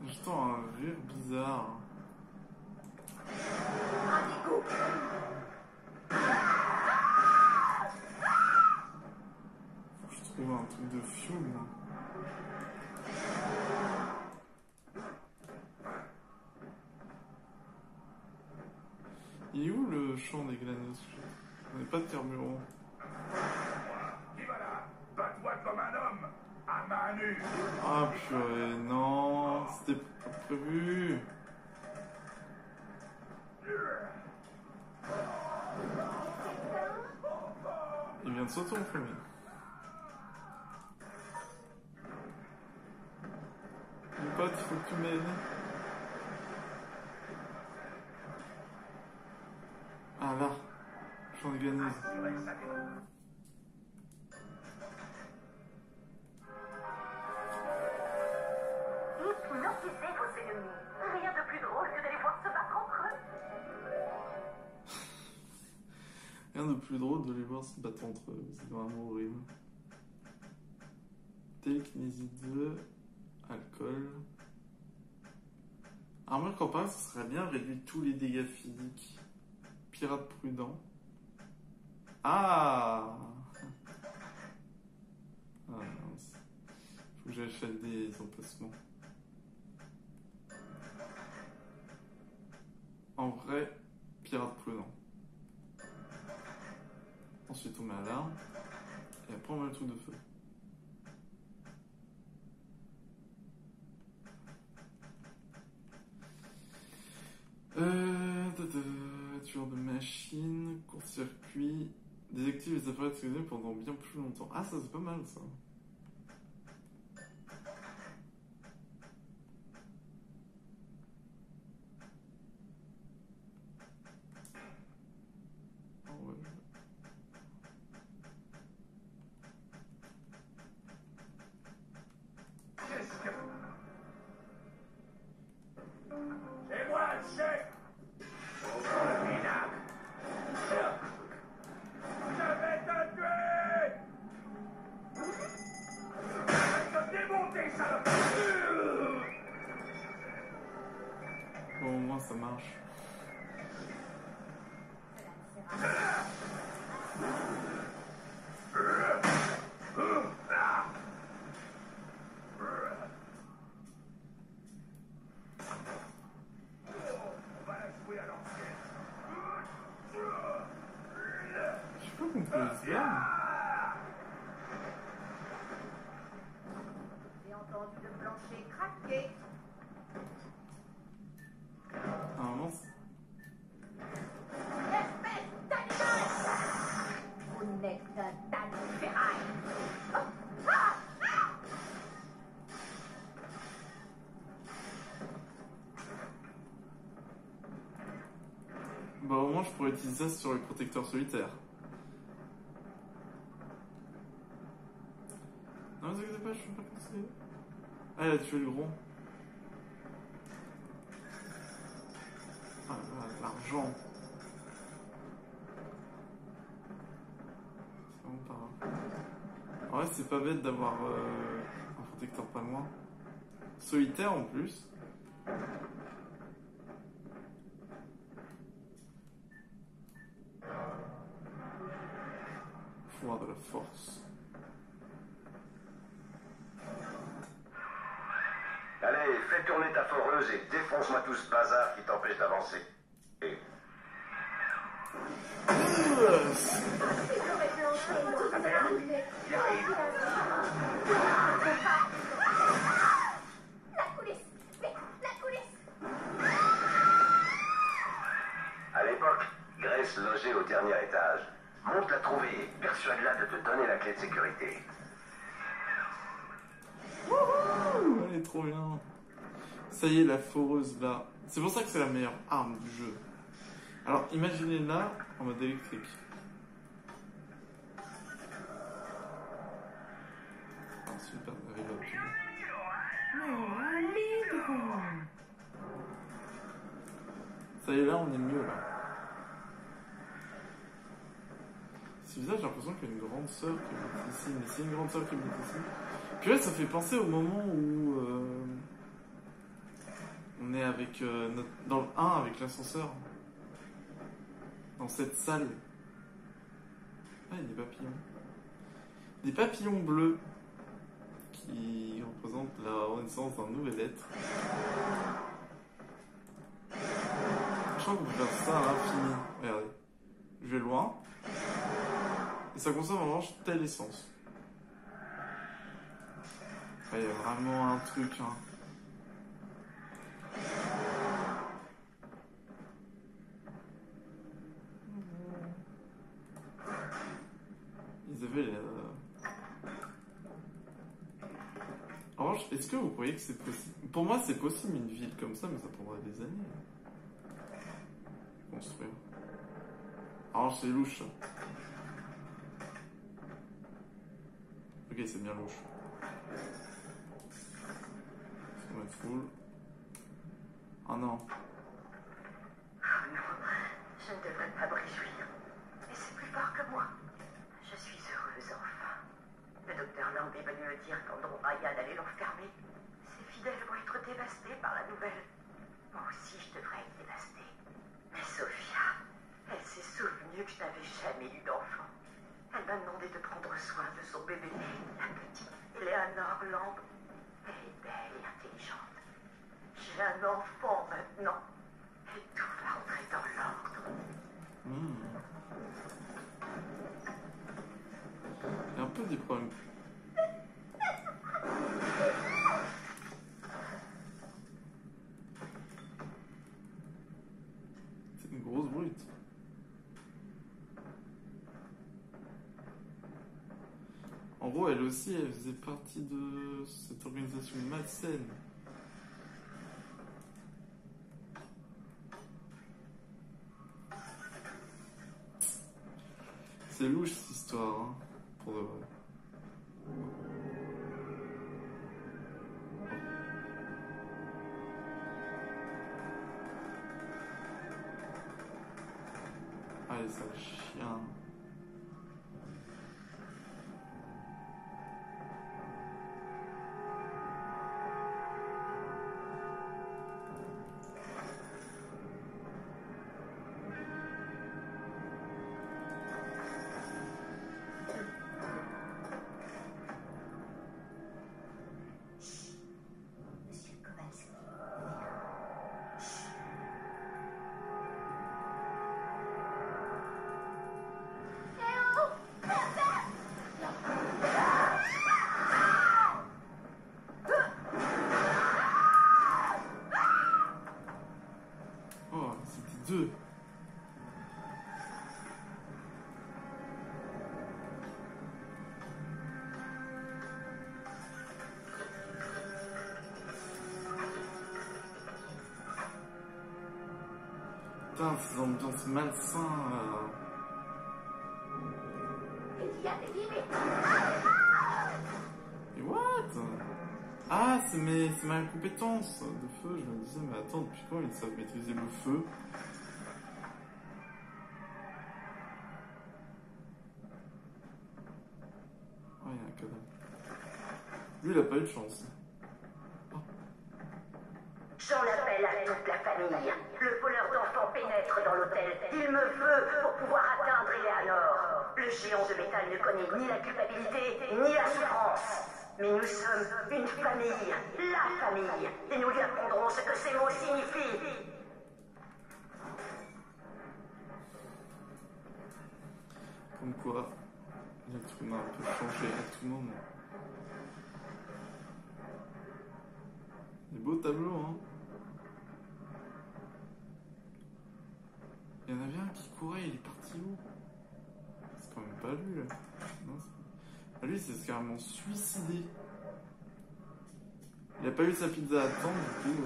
J'entends un rire bizarre. Faut que je trouve un truc de fuel, là. Il est où le champ des glaneuses? On n'est pas de carburant. Qui va là? Bats-toi comme un homme, à main nue. Ah purée, non, c'était pas prévu. Il vient de s'auto-enflammer. Mon pote, il faut que tu m'aides. Ah là, manganeuse. Hypnotisez vos ennemis. Rien de plus drôle que de les voir se battre entre eux. Rien de plus drôle de les voir se battre entre eux. C'est vraiment horrible. Télékinésie 2, alcool. Armure corporelle, ça serait bien réduit tous les dégâts physiques. Pirate prudent. Ah! Ah mince. Faut que j'achète des emplacements. En vrai, pirate prudent. Ensuite on met alarme. Et après on met le truc de feu. Tueur de machine, court-circuit, désactive les appareils exclusifs pendant bien plus longtemps. Ah, ça c'est pas mal ça. Ah ouais. C'est moi le chef. Formidable. Je vais te tuer. Je vais te démonter, salope. Bon, au moins ça marche. On va la jouer à l'ancienne. Je sais pas qu'on peut se battre. J'ai entendu le plancher craquer. Normalement, Espèce d'animal! Vous n'êtes qu'un tas de ferraille. bah au moins je pourrais utiliser ça sur les protecteurs solitaires. Non, vous inquiétez pas, je suis pas cassé. Ah, elle a tué le gros. Ah, l'argent. C'est vraiment pas grave. En vrai, c'est pas bête d'avoir un protecteur pas loin. Solitaire en plus. Pouvoir de la force. Allez, fais tourner ta foreuse et défonce-moi tout ce bazar qui t'empêche d'avancer. Et... Ils auraient planché dans une armée. Il arrive. La coulisse! Vite, la coulisse! À l'époque, Grace logeait au dernier étage. Monte la trouver et persuade-la de te donner la clé de sécurité. Elle est trop bien. Ça y est, la foreuse là. C'est pour ça que c'est la meilleure arme du jeu. Alors imaginez-la en mode électrique. Ah, super, reload. Ça y est, là on est mieux là. C'est bizarre, j'ai l'impression qu'il y a une grande sœur qui habite ici, mais c'est une grande sœur qui habite ici. Puis là, ça fait penser au moment où on est avec dans le 1 avec l'ascenseur. Dans cette salle. Ah, il y a des papillons. Des papillons bleus qui représentent la renaissance d'un nouvel être. Je crois qu'on peut faire ça à l'infini. Regardez. Je vais loin. Et ça consomme en revanche telle essence. Il y a vraiment un truc. Hein. Ils avaient En revanche, est-ce que vous croyez que c'est possible? Pour moi, c'est possible une ville comme ça, mais ça prendrait des années. Construire. Alors c'est louche. Ok, c'est bien louche. On va mettre full. Oh non. Oh non, je ne devrais pas me réjouir. Mais c'est plus fort que moi. Je suis heureuse enfin. Le docteur Lang est venu me dire qu'Andrew Ryan allait l'enfermer. Ses fidèles vont être dévastés par la nouvelle. Moi aussi, je devrais être dévastée. Mais Sophia, elle s'est souvenue que je n'avais jamais eu d'enfant. Elle m'a demandé de prendre soin de son bébé, la petite Eleanor Lang. Elle est belle et intelligente. J'ai un enfant maintenant. Et tout va rentrer dans l'ordre. Il y a un peu des problèmes. C'est une grosse brute. En gros, elle aussi, elle faisait partie de cette organisation malsaine. C'est louche cette histoire, hein, pour de vrai. Allez, sale chien. Monsieur Kowalski. Oh, c'était deux. Putain, ces ambiances malsains. Il y a des limites. Et what? Ah, c'est ma compétence de feu. Je me disais, mais attends, depuis quand ils savent maîtriser le feu? Oh, il y a un cadavre. Lui, il a pas eu de chance. J'en appelle à toute la famille. Le voleur d'enfants pénètre dans l'hôtel. Il me veut pour pouvoir atteindre Eleanor. Le géant de métal ne connaît ni la culpabilité, ni la souffrance. Mais nous sommes une famille, la famille. Et nous lui apprendrons ce que ces mots signifient. Comme quoi, l'être humain peut changer à tout moment. Des beaux tableaux, hein. Il y en avait un qui courait, il est parti où? C'est quand même pas lui, là. Non, ah, lui, c'est carrément suicidé. Il a pas eu sa pizza à temps, du coup...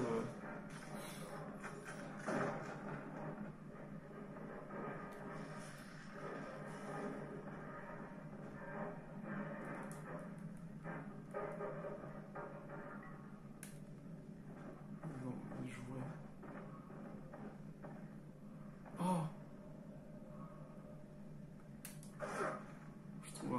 Non, il jouait. Oh! Je trouve un...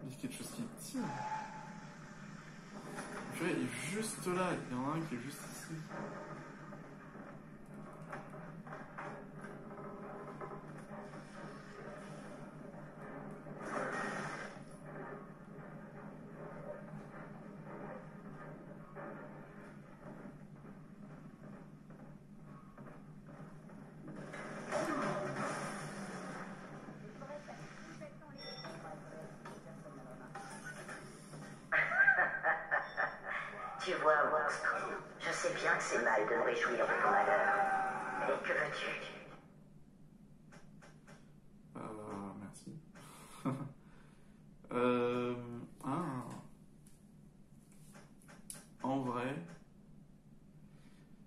Il y a quelque chose qui tire. Tu vois, il est juste là. Il y en a un qui est juste ici. Tu vois, monstre, je sais bien que c'est mal de me réjouir de ton malheur. Mais que veux-tu? Merci. Ah. Ouais.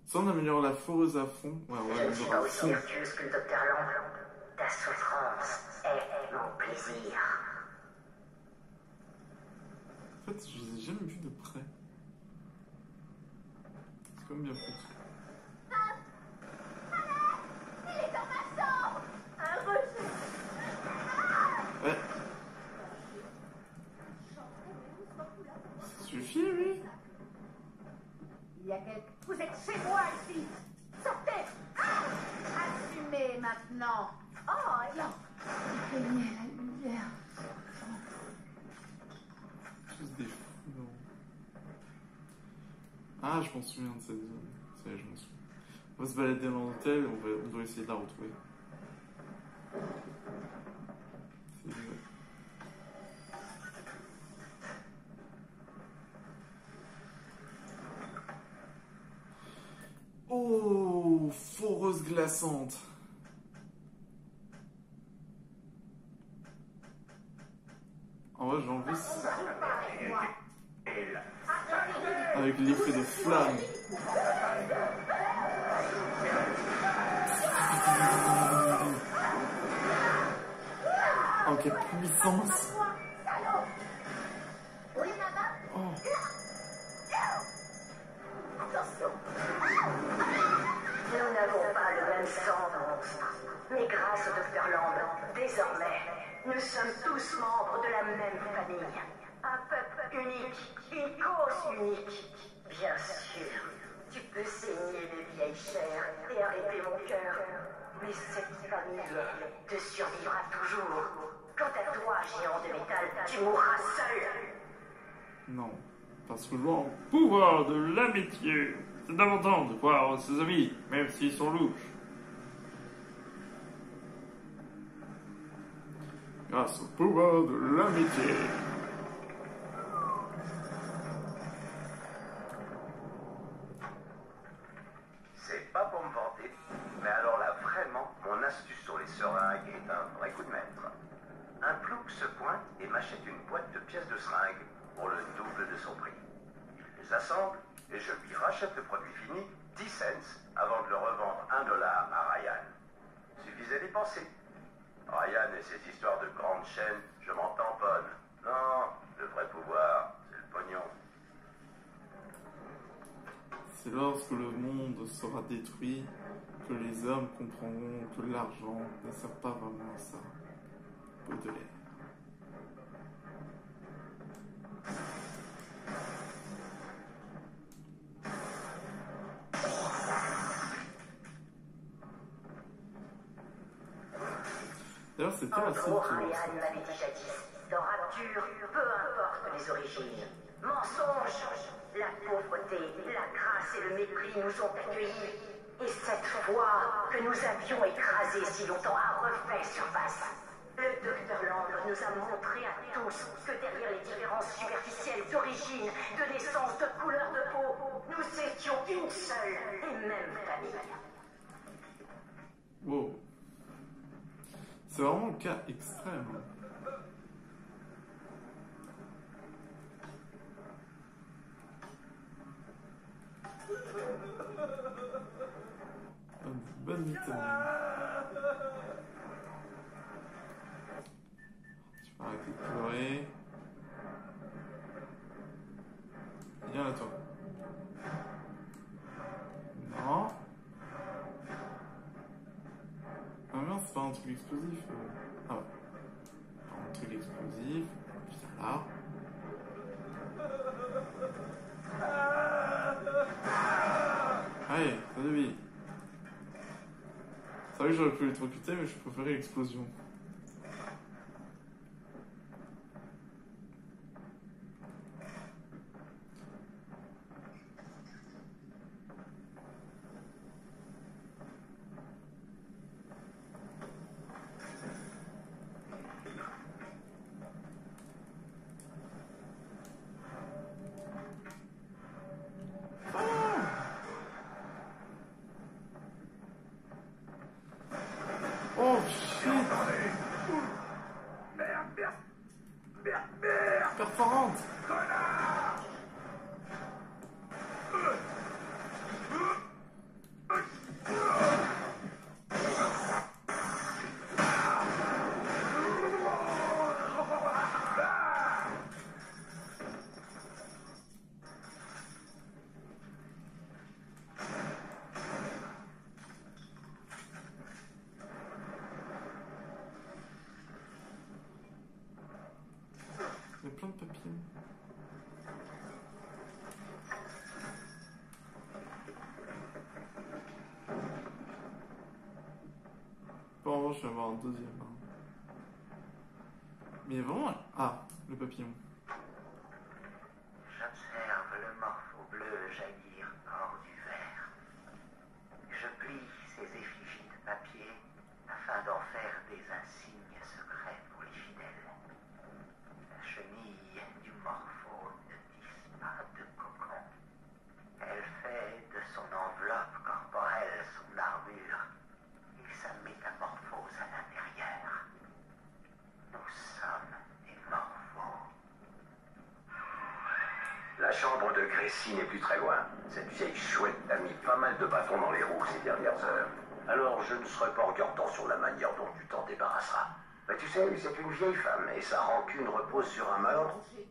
Ça, on améliore la foreuse à fond. Ouais, on va Je ne suis améliorer pas à aussi fond. vertueuse que le docteur Lang. Ta souffrance est mon plaisir. En fait, je les ai jamais vus de près. C'est comme bien foutu. Il est dans ma chambre. Un rejet. Ouais. Ça suffit, oui. Il y a quelqu'un. Vous êtes chez moi ici. Sortez. Assumez maintenant. Oh, non. Éteignez la lumière. Tous des fous, non. Ah, je m'en souviens de cette zone. Ça y est, je m'en souviens. On va se balader dans l'hôtel, on doit essayer de la retrouver. C'est vrai. Oh, foreuse glaçante. En vrai, j'ai envie avec l'effet de flamme. Oh, quelle puissance. Oui, maman. Oh. Attention. Nous n'avons pas le même sang, monstre. Mais grâce au docteur Land, désormais, nous sommes tous membres de la même famille. Un peuple unique, une cause unique. Bien sûr, tu peux saigner les vieilles chairs et arrêter mon cœur. Mais cette famille te survivra toujours. Quant à toi, géant de métal, tu mourras seul. Non, parce que le pouvoir de l'amitié, c'est important de croire en ses amis, même s'ils sont louches. Grâce au pouvoir de l'amitié. C'est pas pour me vanter, mais alors là, vraiment, mon astuce sur les seringues est un vrai coup de maître. Un plouc se pointe et m'achète une boîte de pièces de seringues pour le double de son prix. Il les assemble et je lui rachète le produit fini 10 cents avant de le revendre $1 à Ryan. Suffisait d'y penser. Ryan et ses histoires de grandes chaînes, je m'en tamponne. Non, le vrai pouvoir, c'est le pognon. C'est lorsque le monde sera détruit que les hommes comprendront que l'argent ne sert pas vraiment à ça. Baudelaire. D'ailleurs, c'était En assez gros, cool. Ryan m'avait dit jadis, dans Rapture, peu importe les origines, mensonge, la pauvreté, la grâce et le mépris nous ont accueillis. Et cette foi que nous avions écrasée si longtemps a refait surface. Le docteur Land nous a montré à tous que derrière les différences superficielles d'origine, de naissance, de couleur de peau, nous étions une seule et même famille. Wow. C'est vraiment un cas extrême. Bonne vitamine. Tu vas arrêter de pleurer. Viens là, toi. Non. Ah merde, c'est pas un truc explosif. Ah ouais. Pas un truc explosif. Viens là. Allez, ça de vie. C'est vrai que j'aurais pu l'électrocuter, mais je préférais l'explosion. Oh shit! papillon. Bon, en revanche, je vais avoir un deuxième. Mais vraiment... Ah, le papillon. J'observe le morpho bleu jaillir hors du verre. Je plie ces effigies de papier afin d'en faire des insignes secrets pour les fidèles. La chenille du morpho ne tisse pas de cocon. Elle fait de son enveloppe corporelle son armure et sa métamorphose à l'intérieur. Nous sommes des morphos. La chambre de Gracie n'est plus très loin. Cette vieille chouette a mis pas mal de bâtons dans les roues ces dernières heures. Alors je ne serai pas regardant sur la manière dont tu t'en débarrasseras. Mais tu sais, c'est une vieille femme et sa rancune repose sur un malentendu.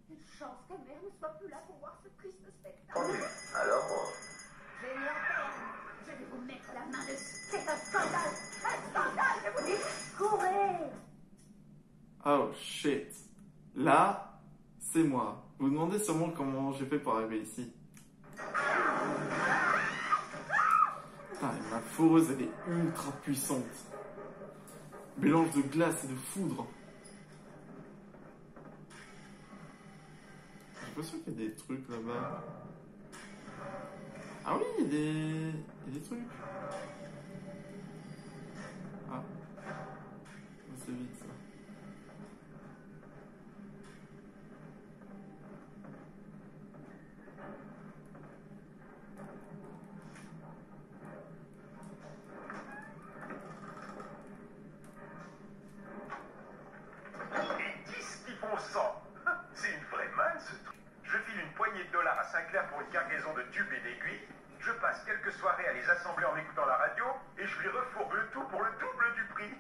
Quelle chance ta mère ne soit plus là pour voir ce triste spectacle. Alors, J'ai mis en terme. Je vais vous mettre la main dessus. C'est un scandale. Un scandale, je vous dis. Courez. Oh shit. Là, c'est moi. Vous vous demandez sûrement comment j'ai fait pour arriver ici. Putain, et ma foreuse, elle est ultra puissante. Mélange de glace et de foudre. J'ai l'impression qu'il y a des trucs là-bas. Ah oui, il y a des trucs. Ah. C'est vite ça. Et 10 qui font 100. C'est une vraie manne, ce truc. Je file une poignée de dollars à Sinclair pour une cargaison de tubes et d'aiguilles. Je passe quelques soirées à les assembler en écoutant la radio et je lui refourbe le tout pour le double du prix.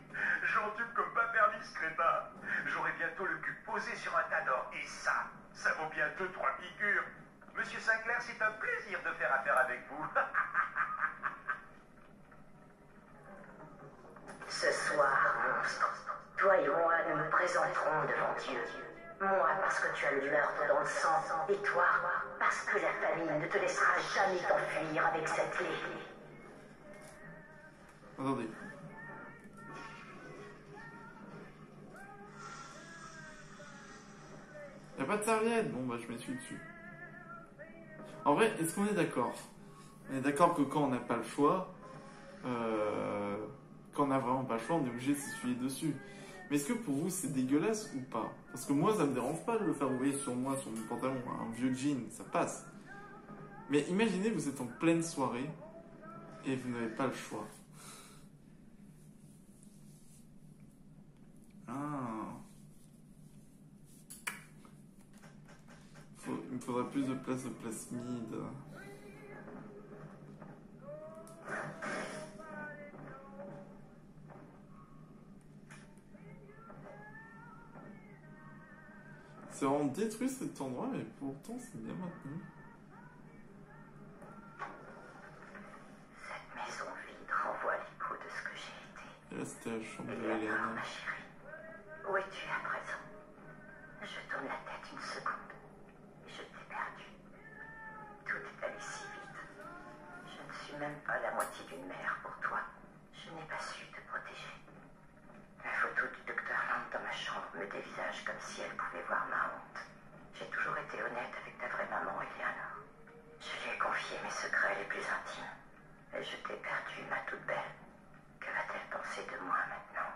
J'entube comme pas permis, ce crétin. J'aurai bientôt le cul posé sur un tas d'or. Et ça vaut bien 2-3 piqûres. Monsieur Sinclair, c'est un plaisir de faire affaire avec vous. Ce soir, monstre, toi et moi nous nous présenterons devant Dieu. Moi parce que tu as le meurtre dans le sang, et toi parce que la famille ne te laissera jamais t'enfuir avec cette clé. Attendez. Y'a pas de serviette? Bon bah je m'essuie dessus. En vrai, est-ce qu'on est d'accord? On est d'accord que quand on n'a pas le choix, quand on n'a vraiment pas le choix, on est obligé de s'essuyer dessus. Mais est-ce que pour vous c'est dégueulasse ou pas? Parce que moi ça me dérange pas de le faire envoyer sur moi, sur mon pantalon, un vieux jean, ça passe. Mais imaginez vous êtes en pleine soirée et vous n'avez pas le choix. Ah. Il me faudrait plus de place de plasmide. C'est vraiment détruit cet endroit, mais pourtant c'est bien maintenu. Cette maison vide renvoie l'écho de ce que j'ai été. Et là c'était la chambre de Eleanor, Eleanor. ma chérie, où es-tu à présent? Je tourne la tête une seconde et je t'ai perdu. Tout est allé si vite. Je ne suis même pas la moitié d'une mère pour toi. Je n'ai pas su te protéger. La photo du docteur Land dans ma chambre me dévisage comme si elle pouvait voir ma honte. J'ai toujours été honnête avec ta vraie maman, Eleanor. Je lui ai confié mes secrets les plus intimes. Et je t'ai perdu, ma toute belle. Que va-t-elle penser de moi maintenant?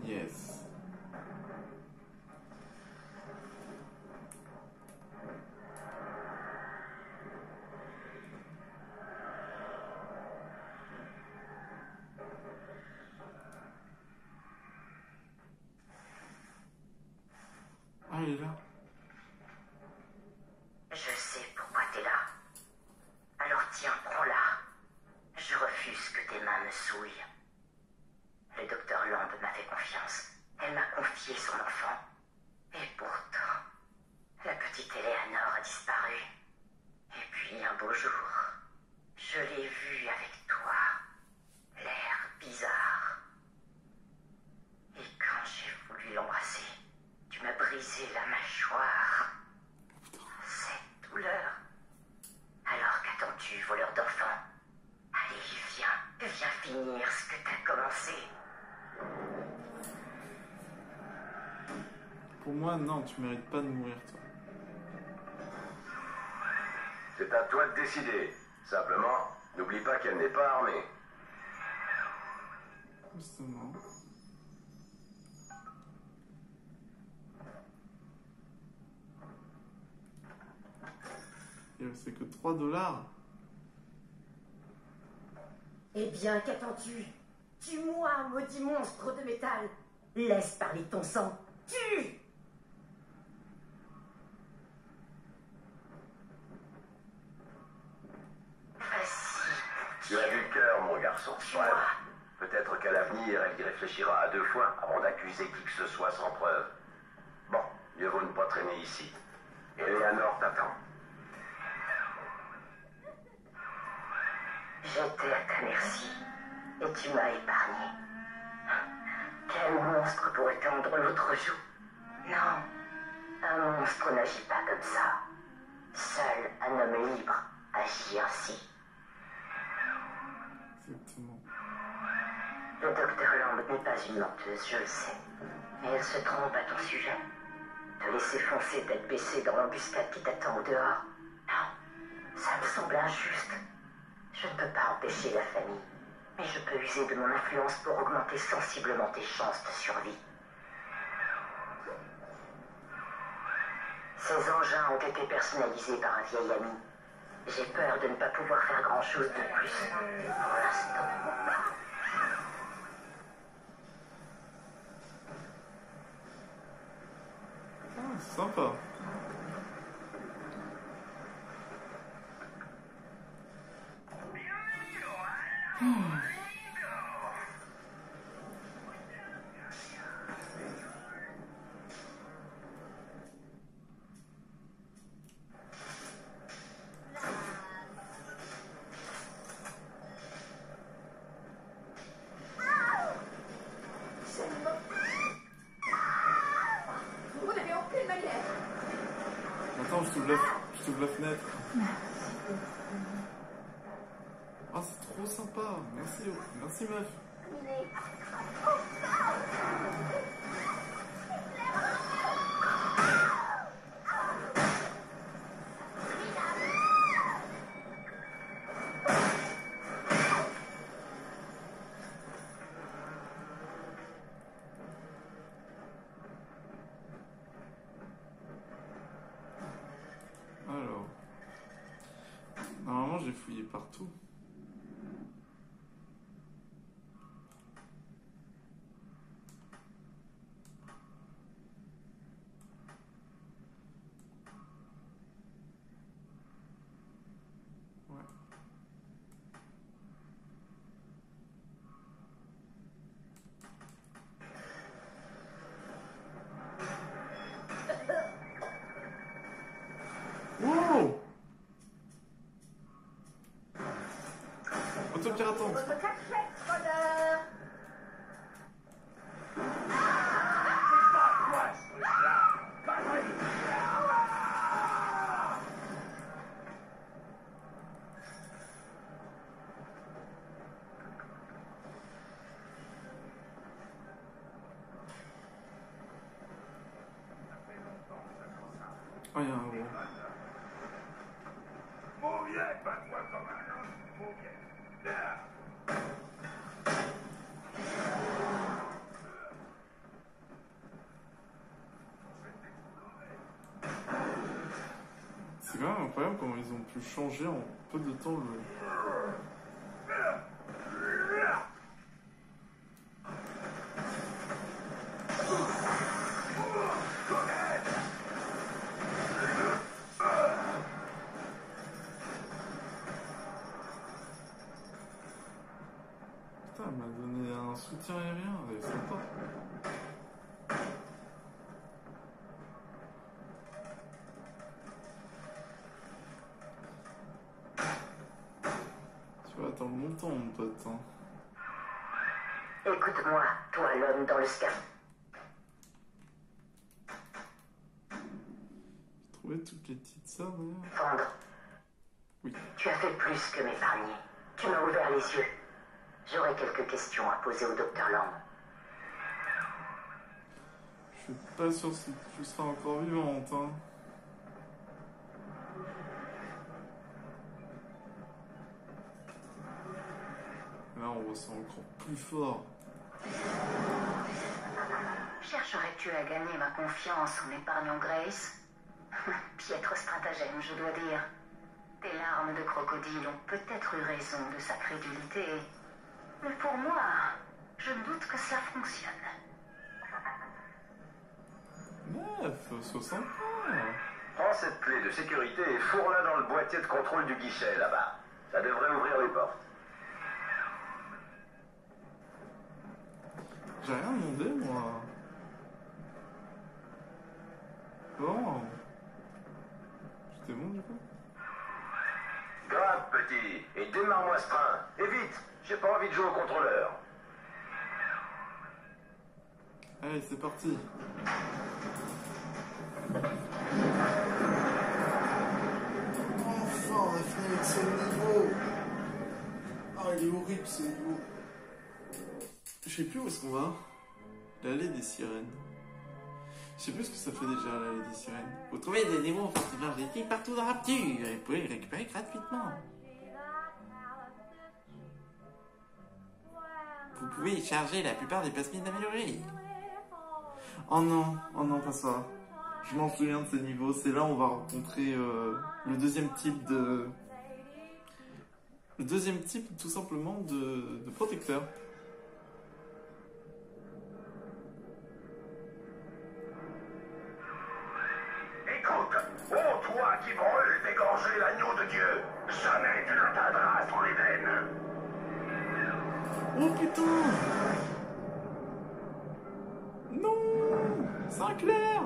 Yes. Ah, il est là. Je sais pourquoi t'es là. Alors tiens, prends-la. Je refuse que tes mains me souillent. Le docteur Land m'a fait confiance. Elle m'a confié son enfant. Et pourtant, la petite Eleanor a disparu. Et puis un beau jour, je Je l'ai vu avec toi. L'air bizarre. Et quand j'ai voulu l'embrasser, tu m'as brisé la mâchoire. Cette douleur. Alors qu'attends-tu, voleur d'enfants? Allez, viens finir ce que t'as commencé. Pour moi, non, tu mérites pas de mourir, toi. C'est à toi de décider. Simplement, n'oublie pas qu'elle n'est pas armée. Justement. Et c'est que 3 $. Eh bien, qu'attends-tu? Tue-moi, maudit monstre de métal. Laisse parler ton sang. Tue! Tu as du cœur, mon garçon. Ouais. Peut-être qu'à l'avenir, elle y réfléchira à 2 fois avant d'accuser qui que ce soit sans preuve. Bon, mieux vaut ne pas traîner ici. Eleanor t'attend. J'étais à ta merci et tu m'as épargné. Quel monstre pourrait tendre l'autre joue? Non, un monstre n'agit pas comme ça. Seul un homme libre agit ainsi. Exactement. Le docteur Lamb n'est pas une menteuse, je le sais. Mais elle se trompe à ton sujet. Te laisser foncer tête baissée dans l'embuscade qui t'attend au dehors. Non, ça me semble injuste. Je ne peux pas empêcher la famille, mais je peux user de mon influence pour augmenter sensiblement tes chances de survie. Ces engins ont été personnalisés par un vieil ami. J'ai peur de ne pas pouvoir faire grand-chose de plus pour l'instant. Ah, sympa. Vous n'avez aucune manière. Attends, je t'ouvre la fenêtre. Ah, c'est trop sympa. Merci, merci meuf. Alors, normalement j'ai fouillé partout. Ouais. Wow! Autopiratante. Votre cachette, voleur. Oh, il y a un gros. Mon vieux, batte-moi comme un homme, mon vieux. C'est quand même incroyable comment ils ont pu changer en peu de temps le. Putain, elle m'a donné un soutien aérien, elle est sympa. temps, mon pote. Hein. Écoute-moi, toi l'homme dans le scaphandre. J'ai trouvé toutes les petites sœurs d'ailleurs. Oui. Tu as fait plus que m'épargner. Tu m'as ouvert les yeux. J'aurais quelques questions à poser au docteur Lang. Je suis pas sûr si tu seras encore vivante. Hein. Là, on ressent encore plus fort. Chercherais-tu à gagner ma confiance en épargnant Grace? Piètre stratagème, je dois dire. Tes larmes de crocodile ont peut-être eu raison de sa crédulité. Mais pour moi, je doute que cela fonctionne. 9,60. Prends cette clé de sécurité et fourre-la dans le boîtier de contrôle du guichet, là-bas. Ça devrait ouvrir les portes. J'ai rien demandé, moi. Bon. C'était bon, du coup. Grave, petit, et démarre-moi ce train. Et vite, j'ai pas envie de jouer au contrôleur. Allez, c'est parti. Enfin, on a fini avec ce niveau. Ah, il est horrible ce niveau. Je sais plus où est-ce qu'on va. L'allée des sirènes. Je sais plus ce que ça fait déjà, l'allée des sirènes. Vous trouvez des niveaux énergétiques partout dans Rapture et vous pouvez les récupérer gratuitement. Vous pouvez y charger la plupart des plasmides améliorés. Oh non, pas ça. Je m'en souviens de ces niveaux. C'est là où on va rencontrer le deuxième type de... Le deuxième type, tout simplement, de protecteur. Écoute, ô toi qui brûles d'égorger l'agneau de Dieu, jamais tu n'atteindras son Éden. Oh putain! Non! Sinclair!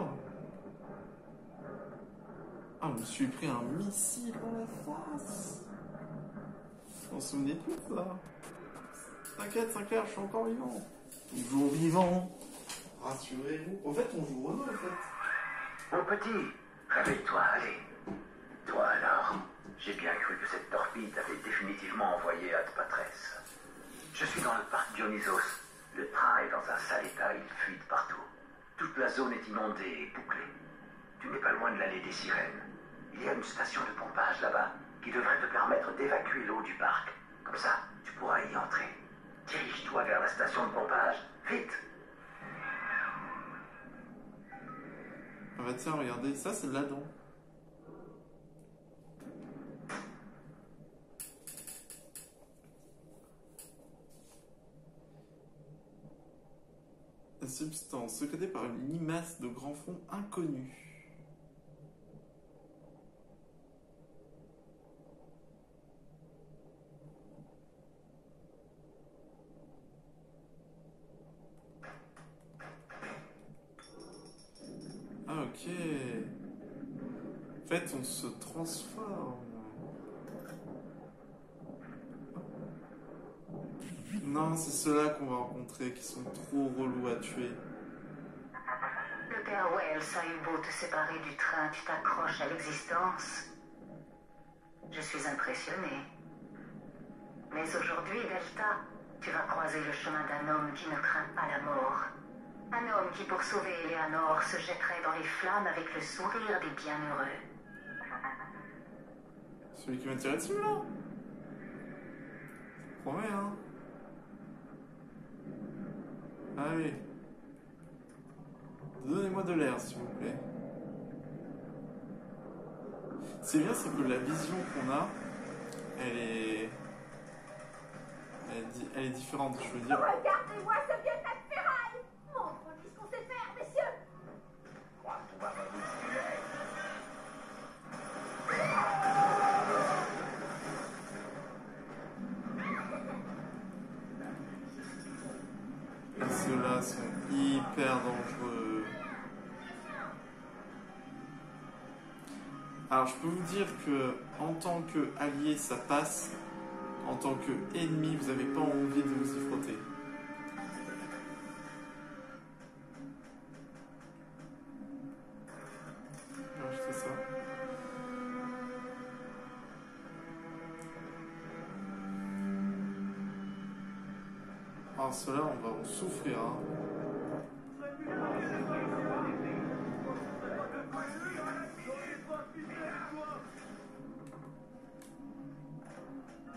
Ah, je me suis pris un missile dans la face! Vous vous souvenez de tout ça? T'inquiète, Sinclair, je suis encore vivant. Toujours vivant. Rassurez-vous. En fait, on joue Renault, en fait. Mon petit, réveille-toi, allez. Toi alors, j'ai bien cru que cette torpille t'avait définitivement envoyé à Patresse. Je suis dans le parc Dionysos. Le train est dans un sale état, il fuit de partout. Toute la zone est inondée et bouclée. Tu n'es pas loin de l'allée des sirènes. Il y a une station de pompage là-bas qui devrait te permettre d'évacuer l'eau du parc. Comme ça, tu pourras y entrer. Dirige-toi vers la station de pompage. Vite! Ah bah tiens, regardez, ça c'est de l'Adam. La substance secrétée par une limace de grand fond inconnue. Ah ok. En fait, on se transforme. Non, c'est ceux-là qu'on va rencontrer qui sont trop relous à tuer. Le père Wells a eu beau te séparer du train, tu t'accroches à l'existence. Je suis impressionnée. Mais aujourd'hui, Delta, tu vas croiser le chemin d'un homme qui ne craint pas la mort. Un homme qui, pour sauver Eleanor, se jetterait dans les flammes avec le sourire des bienheureux. Celui qui m'a tiré dessus, là? Ça promet, hein? Allez. Donnez-moi de l'air, s'il vous plaît. C'est bien, c'est que la vision qu'on a, elle est différente, je veux dire. Regardez-moi ce vieux tas de ferraille! Montre-lui ce qu'on sait faire, messieurs! Et ceux-là sont hyper dangereux. Alors je peux vous dire que en tant qu'allié ça passe. en tant qu'ennemi, vous n'avez pas envie de vous y frotter. Je vais acheter ça. Alors cela, on va en souffrir. Hein.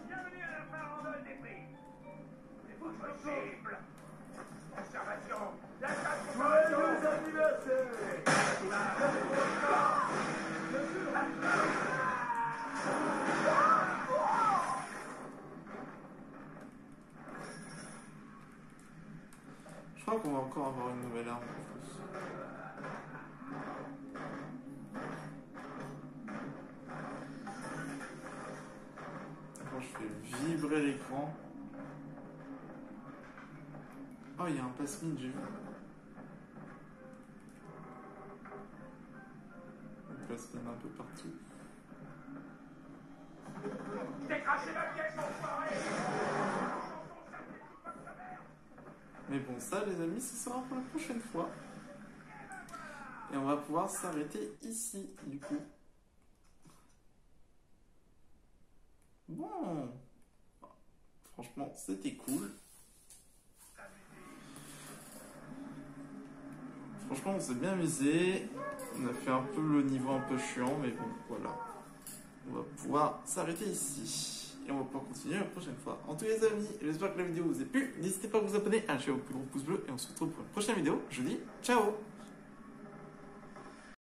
Bienvenue à la farandole des prix. C'est votre cible. Observation. La joyeux anniversaire. Je crois qu'on va encore avoir une nouvelle arme en plus. Quand je fais vibrer l'écran. Oh, il y a un passe-mine, j'ai vu. Un passe-mine un peu partout. Décrachez la pièce, enfoiré. Mais bon, ça, les amis, ce sera pour la prochaine fois. Et on va pouvoir s'arrêter ici, du coup. Bon. Franchement, c'était cool. Franchement, on s'est bien amusé. On a fait un peu le niveau un peu chiant, mais bon, voilà. On va pouvoir s'arrêter ici. Et on va pouvoir continuer la prochaine fois. En tout cas, les amis, j'espère que la vidéo vous a plu. N'hésitez pas à vous abonner, à lâcher vos plus gros pouces bleus. Et on se retrouve pour une prochaine vidéo. Je vous dis ciao!